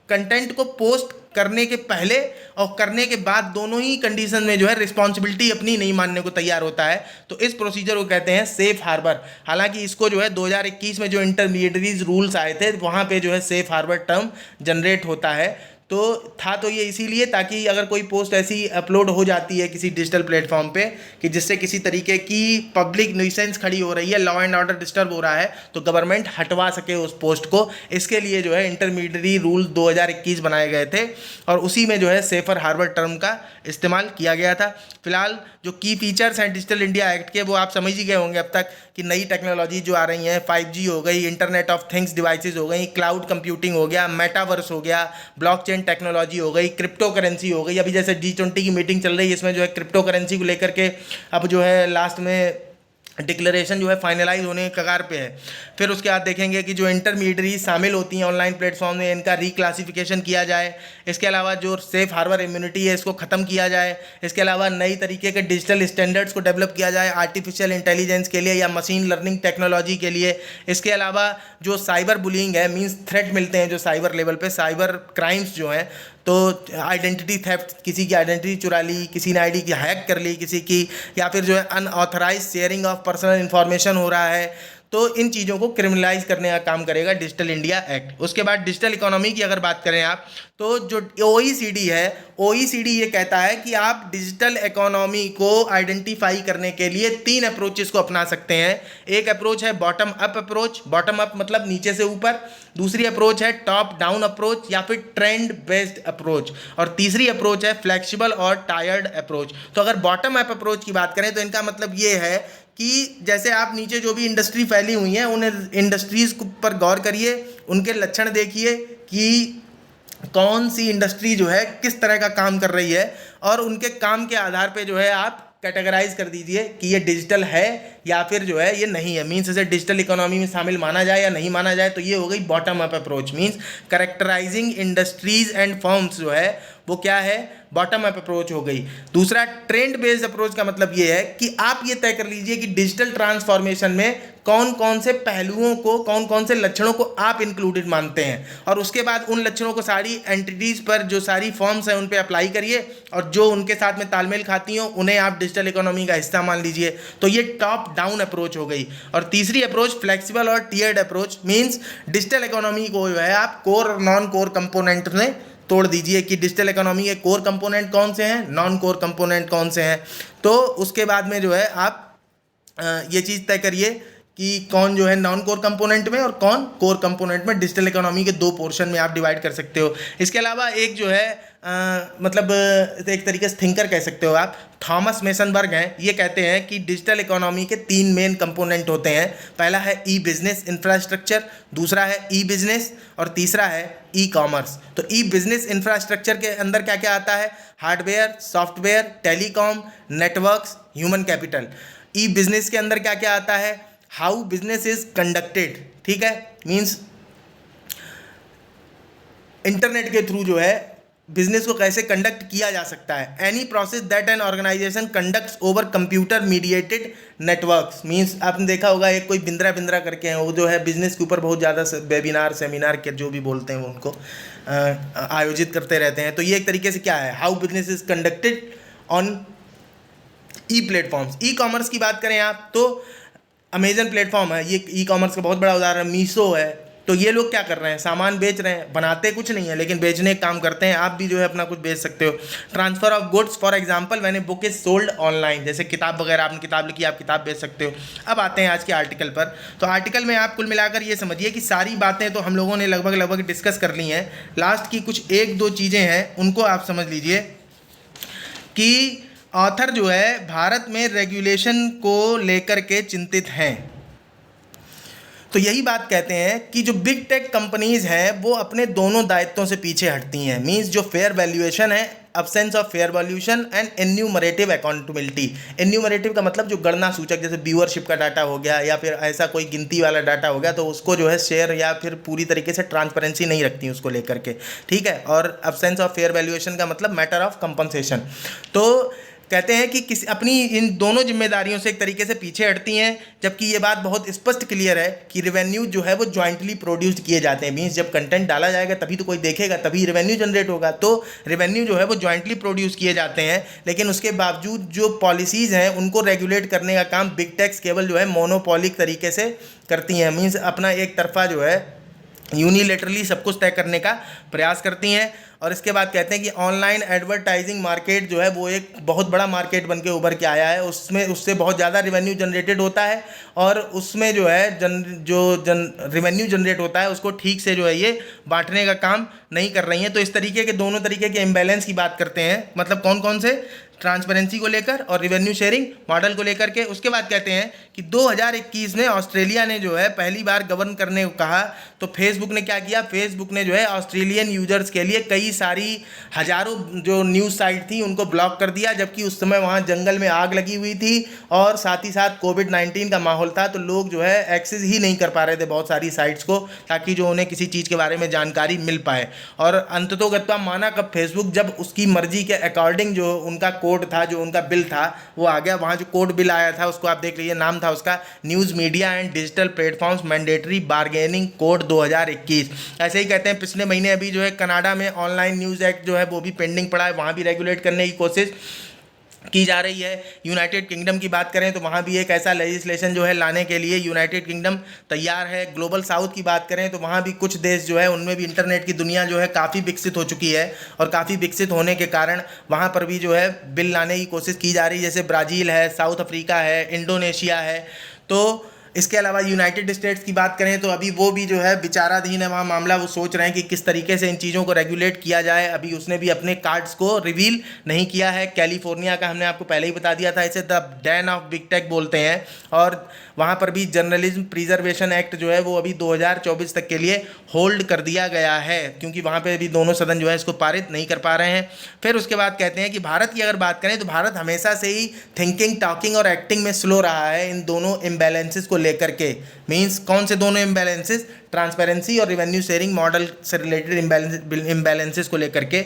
कंटेंट को पोस्ट करने के पहले और करने के बाद दोनों ही कंडीशन में जो है रिस्पॉन्सिबिलिटी अपनी नहीं मानने को तैयार होता है। तो इस प्रोसीजर को कहते हैं सेफ हार्बर। हालांकि इसको जो है 2021 में जो इंटरमीडियरीज रूल्स आए थे वहाँ पे जो है सेफ हार्बर टर्म जनरेट होता है। तो था तो ये इसीलिए ताकि अगर कोई पोस्ट ऐसी अपलोड हो जाती है किसी डिजिटल प्लेटफॉर्म पे कि जिससे किसी तरीके की पब्लिक न्यूसेंस खड़ी हो रही है, लॉ एंड ऑर्डर डिस्टर्ब हो रहा है, तो गवर्नमेंट हटवा सके उस पोस्ट को। इसके लिए जो है इंटरमीडियरी रूल 2021 बनाए गए थे और उसी में जो है सेफर हार्बर टर्म का इस्तेमाल किया गया था। फिलहाल जो की फीचर्स हैं डिजिटल इंडिया एक्ट के वो आप समझ ही गए होंगे अब तक कि नई टेक्नोलॉजी जो आ रही हैं, 5G हो गई, इंटरनेट ऑफ थिंग्स डिवाइसेस हो गई, क्लाउड कंप्यूटिंग हो गया, मेटावर्स हो गया, ब्लॉकचेन टेक्नोलॉजी हो गई, क्रिप्टो करेंसी हो गई। अभी जैसे G20 की मीटिंग चल रही है, इसमें जो है क्रिप्टो करेंसी को लेकर के अब जो है लास्ट में डिक्लेरेशन जो है फाइनलाइज होने के कगार पे है। फिर उसके बाद देखेंगे कि जो इंटरमीडियरी शामिल होती हैं ऑनलाइन प्लेटफॉर्म में, इनका रिक्लासिफिकेशन किया जाए। इसके अलावा जो सेफ हार्बर इम्यूनिटी है इसको ख़त्म किया जाए। इसके अलावा नई तरीके के डिजिटल स्टैंडर्ड्स को डेवलप किया जाए आर्टिफिशियल इंटेलिजेंस के लिए या मशीन लर्निंग टेक्नोलॉजी के लिए। इसके अलावा जो साइबर बुलिंग है, मीन्स थ्रेट मिलते हैं जो साइबर लेवल पे, साइबर क्राइम्स जो हैं, तो आइडेंटिटी थेफ्ट, किसी की आइडेंटिटी चुरा ली, किसी ने आईडी की हैक कर ली किसी की, या फिर जो है unauthorise sharing of personal information हो रहा है, तो इन चीज़ों को क्रिमिनलाइज करने का काम करेगा डिजिटल इंडिया एक्ट। उसके बाद डिजिटल इकोनॉमी की अगर बात करें आप, तो जो OECD है, OECD ये कहता है कि आप डिजिटल इकोनॉमी को आइडेंटिफाई करने के लिए 3 अप्रोचेस को अपना सकते हैं। एक अप्रोच है bottom up approach, bottom up मतलब नीचे से ऊपर। दूसरी अप्रोच है टॉप डाउन अप्रोच या फिर ट्रेंड बेस्ड अप्रोच, और तीसरी अप्रोच है फ्लेक्सिबल और टायर्ड अप्रोच। तो अगर बॉटम अप अप्रोच की बात करें तो इनका मतलब ये है कि जैसे आप नीचे जो भी इंडस्ट्री फैली हुई हैं उन इंडस्ट्रीज़ पर गौर करिए, उनके लक्षण देखिए कि कौन सी इंडस्ट्री जो है किस तरह का काम कर रही है, और उनके काम के आधार पे जो है आप कैटेगराइज कर दीजिए कि ये डिजिटल है या फिर जो है ये नहीं है। मीन्स इसे डिजिटल इकोनॉमी में शामिल माना जाए या नहीं माना जाए। तो ये हो गई bottom up approach, means characterising industries and firms जो है वो क्या है, बॉटम अप अप्रोच हो गई। दूसरा ट्रेंड बेस्ड अप्रोच का मतलब ये है कि आप ये तय कर लीजिए कि डिजिटल ट्रांसफॉर्मेशन में कौन कौन से पहलुओं को, कौन कौन से लक्षणों को आप इंक्लूडेड मानते हैं, और उसके बाद उन लक्षणों को सारी एंटिटीज़ पर, जो सारी फॉर्म्स हैं उन पे अप्लाई करिए, और जो उनके साथ में तालमेल खाती हो उन्हें आप डिजिटल इकोनॉमी का हिस्सा मान लीजिए। तो ये टॉप डाउन अप्रोच हो गई। और तीसरी अप्रोच फ्लेक्सिबल और टियर्ड अप्रोच, मीन्स डिजिटल इकोनॉमी को जो है आप कोर और नॉन कोर कंपोनेंट में तोड़ दीजिए कि डिजिटल इकोनॉमी के कोर कंपोनेंट कौन से हैं, नॉन कोर कंपोनेंट कौन से हैं। तो उसके बाद में जो है आप ये चीज़ तय करिए कि कौन जो है नॉन कोर कंपोनेंट में और कौन कोर कंपोनेंट में। डिजिटल इकोनॉमी के 2 पोर्शन में आप डिवाइड कर सकते हो। इसके अलावा एक जो है मतलब एक तरीके से थिंकर कह सकते हो आप, थॉमस मेसनबर्ग हैं। ये कहते हैं कि डिजिटल इकोनॉमी के 3 मेन कंपोनेंट होते हैं। पहला है ई बिजनेस इंफ्रास्ट्रक्चर, दूसरा है ई बिजनेस और तीसरा है ई कॉमर्स। तो ई बिजनेस इंफ्रास्ट्रक्चर के अंदर क्या क्या आता है? Hardware, software, telecom, networks, human capital. E business के अंदर क्या क्या आता है? हाउ बिजनेस इज कंडक्टेड, ठीक है, मीन्स इंटरनेट के थ्रू जो है बिजनेस को कैसे कंडक्ट किया जा सकता है। Any process that an organisation conducts over computer mediated networks, means आपने देखा होगा एक कोई बिंद्रा बिंद्रा करके हैं, वो जो है बिजनेस के ऊपर बहुत ज़्यादा वेबिनार सेमिनार के जो भी बोलते हैं वो उनको आयोजित करते रहते हैं। तो ये एक तरीके से क्या है? How business is conducted on E platforms. E commerce की बात करें आप तो अमेजन प्लेटफॉर्म है, ये ई कॉमर्स का बहुत बड़ा उदाहरण। मीशो है, तो ये लोग क्या कर रहे हैं? सामान बेच रहे हैं, बनाते कुछ नहीं है लेकिन बेचने का काम करते हैं। आप भी जो है अपना कुछ बेच सकते हो। Transfer of goods, for example when a book is sold online, जैसे किताब वगैरह, आपने किताब लिखी, आप किताब बेच सकते हो। अब आते हैं आज के आर्टिकल पर। तो आर्टिकल में आप कुल मिलाकर ये समझिए कि सारी बातें तो हम लोगों ने लगभग डिस्कस कर ली हैं। लास्ट की कुछ 1-2 चीज़ें हैं उनको आप समझ लीजिए कि ऑथर जो है भारत में रेगुलेशन को लेकर के चिंतित हैं। तो यही बात कहते हैं कि जो बिग टेक कंपनीज हैं वो अपने दोनों दायित्वों से पीछे हटती हैं। मींस जो फेयर वैल्यूएशन है, absence of fair valuation and enumerative accountability. Enumerative का मतलब जो गणना सूचक, जैसे व्यूअरशिप का डाटा हो गया या फिर ऐसा कोई गिनती वाला डाटा हो गया, तो उसको जो है शेयर या फिर पूरी तरीके से ट्रांसपेरेंसी नहीं रखती उसको लेकर के, ठीक है। और अब्सेंस ऑफ फेयर वैल्यूएशन का मतलब मैटर ऑफ कंपनसेशन। तो कहते हैं कि किसी अपनी इन दोनों जिम्मेदारियों से एक तरीके से पीछे हटती हैं, जबकि ये बात बहुत स्पष्ट क्लियर है कि रेवेन्यू जो है वो जॉइंटली प्रोड्यूस्ड किए जाते हैं। मीन्स जब कंटेंट डाला जाएगा तभी तो कोई देखेगा, तभी रेवेन्यू जनरेट होगा। तो रेवेन्यू जो है वो जॉइंटली प्रोड्यूस किए जाते हैं, लेकिन उसके बावजूद जो पॉलिसीज़ हैं उनको रेगुलेट करने का काम बिग टेक्स केवल जो है मोनोपोलिक तरीके से करती हैं। मीन्स अपना एक तरफा जो है यूनिलेटरली सब कुछ तय करने का प्रयास करती हैं। और इसके बाद कहते हैं कि ऑनलाइन एडवर्टाइजिंग मार्केट जो है वो एक बहुत बड़ा मार्केट बन के उभर के आया है। उससे बहुत ज़्यादा रेवेन्यू जनरेटेड होता है और उसमें जो है रेवेन्यू जनरेट होता है उसको ठीक से जो है ये बांटने का काम नहीं कर रही हैं। तो इस तरीके के दोनों तरीके के इम्बैलेंस की बात करते हैं, मतलब कौन कौन से? ट्रांसपेरेंसी को लेकर और रेवेन्यू शेयरिंग मॉडल को लेकर के। उसके बाद कहते हैं कि 2021 में ऑस्ट्रेलिया ने जो है पहली बार गवर्न करने को कहा, तो फेसबुक ने क्या किया? फेसबुक ने जो है ऑस्ट्रेलियन यूजर्स के लिए कई सारी हज़ारों जो न्यूज़ साइट थी उनको ब्लॉक कर दिया, जबकि उस समय वहाँ जंगल में आग लगी हुई थी और साथ ही साथ कोविड-19 का माहौल था, तो लोग जो है एक्सेस ही नहीं कर पा रहे थे बहुत सारी साइट्स को, ताकि जो उन्हें किसी चीज़ के बारे में जानकारी मिल पाए। और अंततोगत्वा माना कब फेसबुक, जब उसकी मर्जी के अकॉर्डिंग जो उनका कोड था, जो उनका बिल था वो आ गया। वहाँ जो कोड बिल आया था उसको आप देख लीजिए, नाम था उसका news media and digital platforms mandatory bargaining code 2021। ऐसे ही कहते हैं पिछले महीने अभी जो है कनाडा में ऑनलाइन न्यूज़ एक्ट जो है वो भी पेंडिंग पड़ा है, वहाँ भी रेगुलेट करने की कोशिश की जा रही है। यूनाइटेड किंगडम की बात करें तो वहाँ भी एक ऐसा लेजिस्लेशन जो है लाने के लिए यूनाइटेड किंगडम तैयार है। ग्लोबल साउथ की बात करें तो वहाँ भी कुछ देश जो है उनमें भी इंटरनेट की दुनिया जो है काफ़ी विकसित हो चुकी है और काफ़ी विकसित होने के कारण वहाँ पर भी जो है बिल लाने की कोशिश की जा रही है, जैसे ब्राज़ील है, साउथ अफ्रीका है, इंडोनेशिया है। तो इसके अलावा यूनाइटेड स्टेट्स की बात करें तो अभी वो भी जो है विचाराधीन है वहाँ मामला, वो सोच रहे हैं कि किस तरीके से इन चीज़ों को रेगुलेट किया जाए। अभी उसने भी अपने कार्ड्स को रिवील नहीं किया है। कैलिफोर्निया का हमने आपको पहले ही बता दिया था, इसे the Dan of big tech बोलते हैं। और वहाँ पर भी जर्नलिज्म प्रिजर्वेशन एक्ट जो है वो अभी 2024 तक के लिए होल्ड कर दिया गया है, क्योंकि वहाँ पर भी दोनों सदन जो है इसको पारित नहीं कर पा रहे हैं। फिर उसके बाद कहते हैं कि भारत की अगर बात करें तो भारत हमेशा से ही थिंकिंग, टॉकिंग और एक्टिंग में स्लो रहा है इन दोनों इम्बैलेंसेस को लेकर के। मींस कौन से दोनों इम्बैलेंसेस? ट्रांसपेरेंसी और रेवेन्यू शेयरिंग मॉडल से रिलेटेड इम्बैलेंसेस को लेकर के।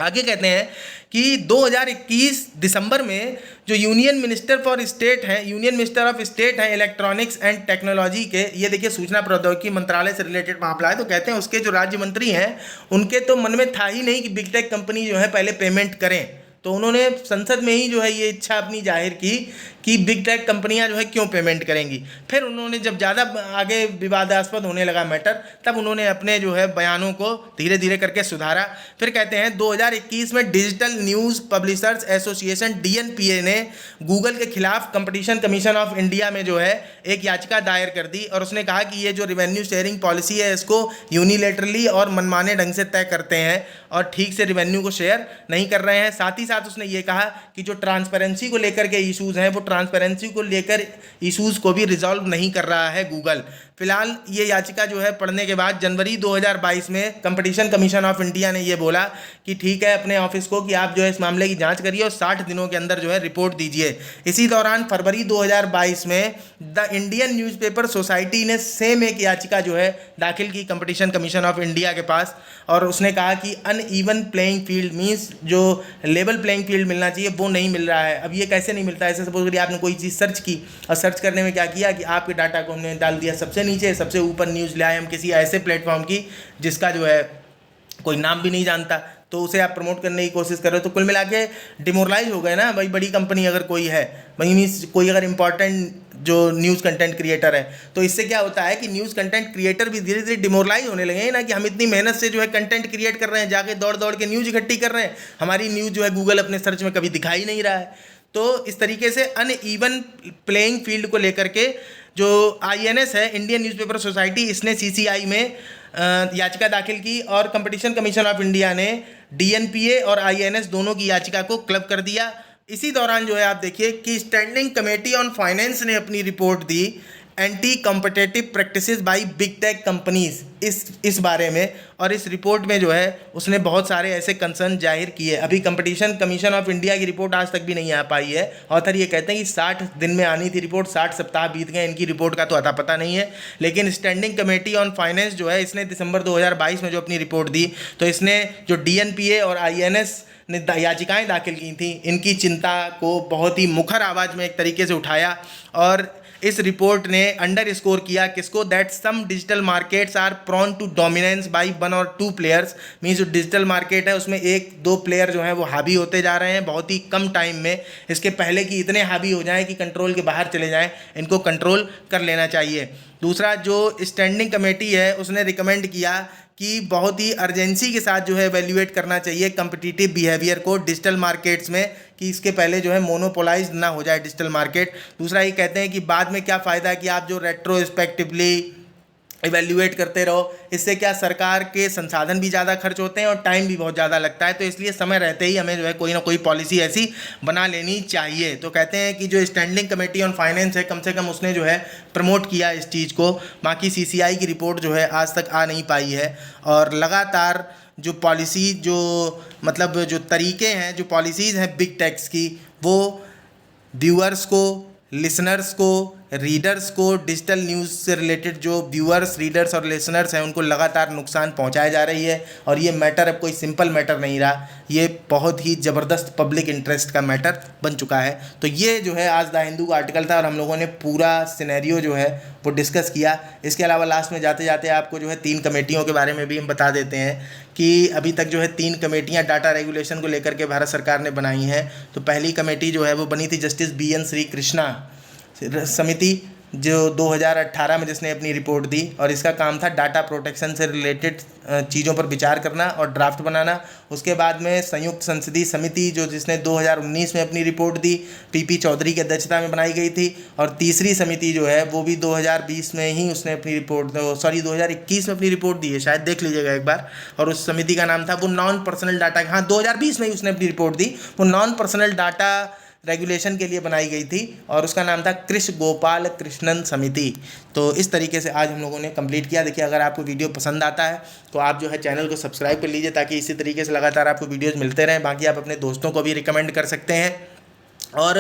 आगे कहते हैं कि 2021 दिसंबर में जो यूनियन मिनिस्टर ऑफ स्टेट हैं इलेक्ट्रॉनिक्स एंड टेक्नोलॉजी के, ये देखिए सूचना प्रौद्योगिकी मंत्रालय से रिलेटेड मामला है, तो कहते हैं उसके जो राज्य मंत्री हैं उनके तो मन में था ही नहीं कि बिग टेक कंपनी जो है पहले पेमेंट करें। तो उन्होंने संसद में ही जो है ये इच्छा अपनी जाहिर की कि बिग टेक कंपनियां जो है क्यों पेमेंट करेंगी। फिर उन्होंने जब ज़्यादा आगे विवादास्पद होने लगा मैटर, तब उन्होंने अपने जो है बयानों को धीरे धीरे करके सुधारा। फिर कहते हैं 2021 में digital news publishers association DNPA ने गूगल के खिलाफ कंपटीशन कमीशन ऑफ इंडिया में जो है एक याचिका दायर कर दी, और उसने कहा कि ये जो रेवेन्यू शेयरिंग पॉलिसी है इसको यूनिलेटरली और मनमाने ढंग से तय करते हैं और ठीक से रेवेन्यू को शेयर नहीं कर रहे हैं। साथ ही साथ उसने ये कहा कि जो ट्रांसपेरेंसी को लेकर के इश्यूज़ हैं, वो ट्रांसपेरेंसी को लेकर इश्यूज़ को भी रिजॉल्व नहीं कर रहा है गूगल। फिलहाल ये याचिका जो है पढ़ने के बाद जनवरी 2022 में कंपटीशन कमीशन ऑफ इंडिया ने ये बोला कि ठीक है, अपने ऑफिस को कि आप जो है इस मामले की जांच करिए और 60 दिनों के अंदर जो है रिपोर्ट दीजिए। इसी दौरान फरवरी 2022 में द इंडियन न्यूज़पेपर सोसाइटी ने सेम एक याचिका जो है दाखिल की कंपटीशन कमीशन ऑफ इंडिया के पास, और उसने कहा कि अनइवन प्लेइंग फील्ड मीन्स जो लेवल प्लेइंग फील्ड मिलना चाहिए वो नहीं मिल रहा है। अब ये कैसे नहीं मिलता है? ऐसे सपोज करिए आपने कोई चीज़ सर्च की और सर्च करने में क्या किया कि आपके डाटा को हमने डाल दिया सबसे नीचे, सबसे ऊपर न्यूज़ ले आए हम किसी ऐसे प्लेटफॉर्म की जिसका जो है कोई नाम भी नहीं जानता, तो उसे आप प्रमोट करने की कोशिश कर रहे हो, तो कुल मिला के डिमोरलाइज हो गए ना भाई। बड़ी कंपनी अगर कोई है, वही मीन्स कोई अगर इंपॉर्टेंट जो न्यूज़ कंटेंट क्रिएटर है, तो इससे क्या होता है कि न्यूज़ कंटेंट क्रिएटर भी धीरे धीरे डिमोरलाइज होने लगे हैं ना, कि हम इतनी मेहनत से जो है कंटेंट क्रिएट कर रहे हैं, जाके दौड़ दौड़ के न्यूज़ इकट्ठी कर रहे हैं, हमारी न्यूज़ जो है गूगल अपने सर्च में कभी दिखाई नहीं रहा है। तो इस तरीके से अनइवन प्लेइंग फील्ड को लेकर के जो INS है, इंडियन न्यूज़पेपर सोसाइटी, इसने CCI में याचिका दाखिल की और कंपटीशन कमीशन ऑफ इंडिया ने DNPA और INS दोनों की याचिका को क्लब कर दिया। इसी दौरान जो है आप देखिए कि स्टैंडिंग कमेटी ऑन फाइनेंस ने अपनी रिपोर्ट दी anti competitive practices by big tech companies इस बारे में, और इस रिपोर्ट में जो है उसने बहुत सारे ऐसे कंसर्न जाहिर किए। अभी कंपटीशन कमीशन ऑफ इंडिया की रिपोर्ट आज तक भी नहीं आ पाई है। ऑथर ये कहते हैं कि 60 दिन में आनी थी रिपोर्ट, 60 सप्ताह बीत गए, इनकी रिपोर्ट का तो अता पता नहीं है। लेकिन स्टैंडिंग कमेटी ऑन फाइनेंस जो है, इसने दिसंबर 2022 में जो अपनी रिपोर्ट दी, तो इसने जो DNPA और INS ने याचिकाएं दाखिल की थी, इनकी चिंता को बहुत ही मुखर आवाज़ में एक तरीके से उठाया, और इस रिपोर्ट ने अंडर स्कोर किया किसको, that some digital markets are prone to dominance by 1 or 2 players. Means जो डिजिटल मार्केट है उसमें 1-2 प्लेयर जो हैं वो हावी होते जा रहे हैं बहुत ही कम टाइम में। इसके पहले कि इतने हावी हो जाएं कि कंट्रोल के बाहर चले जाएं, इनको कंट्रोल कर लेना चाहिए। दूसरा, जो स्टैंडिंग कमेटी है उसने रिकमेंड किया कि बहुत ही अर्जेंसी के साथ जो है एवेल्यूएट करना चाहिए कम्पिटिटिव बिहेवियर को डिजिटल मार्केट्स में, कि इसके पहले जो है मोनोपोलाइज ना हो जाए डिजिटल मार्केट। दूसरा ये कहते हैं कि बाद में क्या फ़ायदा है कि आप जो रेट्रोस्पेक्टिवली इवेल्यूएट करते रहो, इससे क्या सरकार के संसाधन भी ज़्यादा खर्च होते हैं और टाइम भी बहुत ज़्यादा लगता है। तो इसलिए समय रहते ही हमें जो है कोई ना कोई पॉलिसी ऐसी बना लेनी चाहिए। तो कहते हैं कि जो स्टैंडिंग कमेटी ऑन फाइनेंस है, कम से कम उसने जो है प्रमोट किया इस चीज़ को। बाकी CCI की रिपोर्ट जो है आज तक आ नहीं पाई है, और लगातार जो पॉलिसी जो मतलब जो तरीके हैं, जो पॉलिसीज़ हैं बिग टेक्स की, वो व्यूअर्स को, लिसनर्स को, रीडर्स को, डिजिटल न्यूज़ से रिलेटेड जो व्यूअर्स, रीडर्स और लिसनर्स हैं उनको लगातार नुकसान पहुंचाया जा रही है। और ये मैटर अब कोई सिंपल मैटर नहीं रहा, ये बहुत ही ज़बरदस्त पब्लिक इंटरेस्ट का मैटर बन चुका है। तो ये जो है आज द हिंदू का आर्टिकल था और हम लोगों ने पूरा सिनेरियो जो है वो डिस्कस किया। इसके अलावा लास्ट में जाते जाते आपको जो है 3 कमेटियों के बारे में भी हम बता देते हैं कि अभी तक जो है 3 कमेटियाँ डाटा रेगुलेशन को लेकर के भारत सरकार ने बनाई हैं। तो पहली कमेटी जो है वो बनी थी जस्टिस BN श्री कृष्णा समिति, जो 2018 में जिसने अपनी रिपोर्ट दी, और इसका काम था डाटा प्रोटेक्शन से रिलेटेड चीज़ों पर विचार करना और ड्राफ्ट बनाना। उसके बाद में संयुक्त संसदीय समिति जो जिसने 2019 में अपनी रिपोर्ट दी, PP चौधरी की अध्यक्षता में बनाई गई थी। और तीसरी समिति जो है वो भी 2020 में ही उसने अपनी रिपोर्ट 2021 में अपनी रिपोर्ट दी है, शायद देख लीजिएगा एक बार। और उस समिति का नाम था वो नॉन पर्सनल डाटा, हाँ 2020 में ही उसने अपनी रिपोर्ट दी, वो नॉन पर्सनल डाटा रेगुलेशन के लिए बनाई गई थी, और उसका नाम था कृष्ण गोपाल कृष्णन समिति। तो इस तरीके से आज हम लोगों ने कंप्लीट किया। देखिए, अगर आपको वीडियो पसंद आता है तो आप जो है चैनल को सब्सक्राइब कर लीजिए, ताकि इसी तरीके से लगातार आपको वीडियोज़ मिलते रहें। बाकी आप अपने दोस्तों को भी रिकमेंड कर सकते हैं, और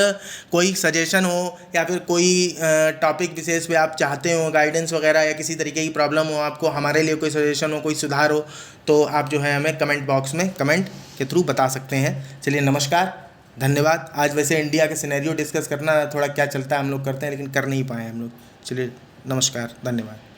कोई सजेशन हो या फिर कोई टॉपिक विशेष पे आप चाहते हो गाइडेंस वगैरह, या किसी तरीके की प्रॉब्लम हो आपको, हमारे लिए कोई सजेशन हो, कोई सुधार हो, तो आप जो है हमें कमेंट बॉक्स में कमेंट के थ्रू बता सकते हैं। चलिए, नमस्कार, धन्यवाद। आज वैसे इंडिया के सिनेरियो डिस्कस करना थोड़ा क्या चलता है हम लोग करते हैं, लेकिन कर नहीं पाए हम लोग। चलिए, नमस्कार, धन्यवाद।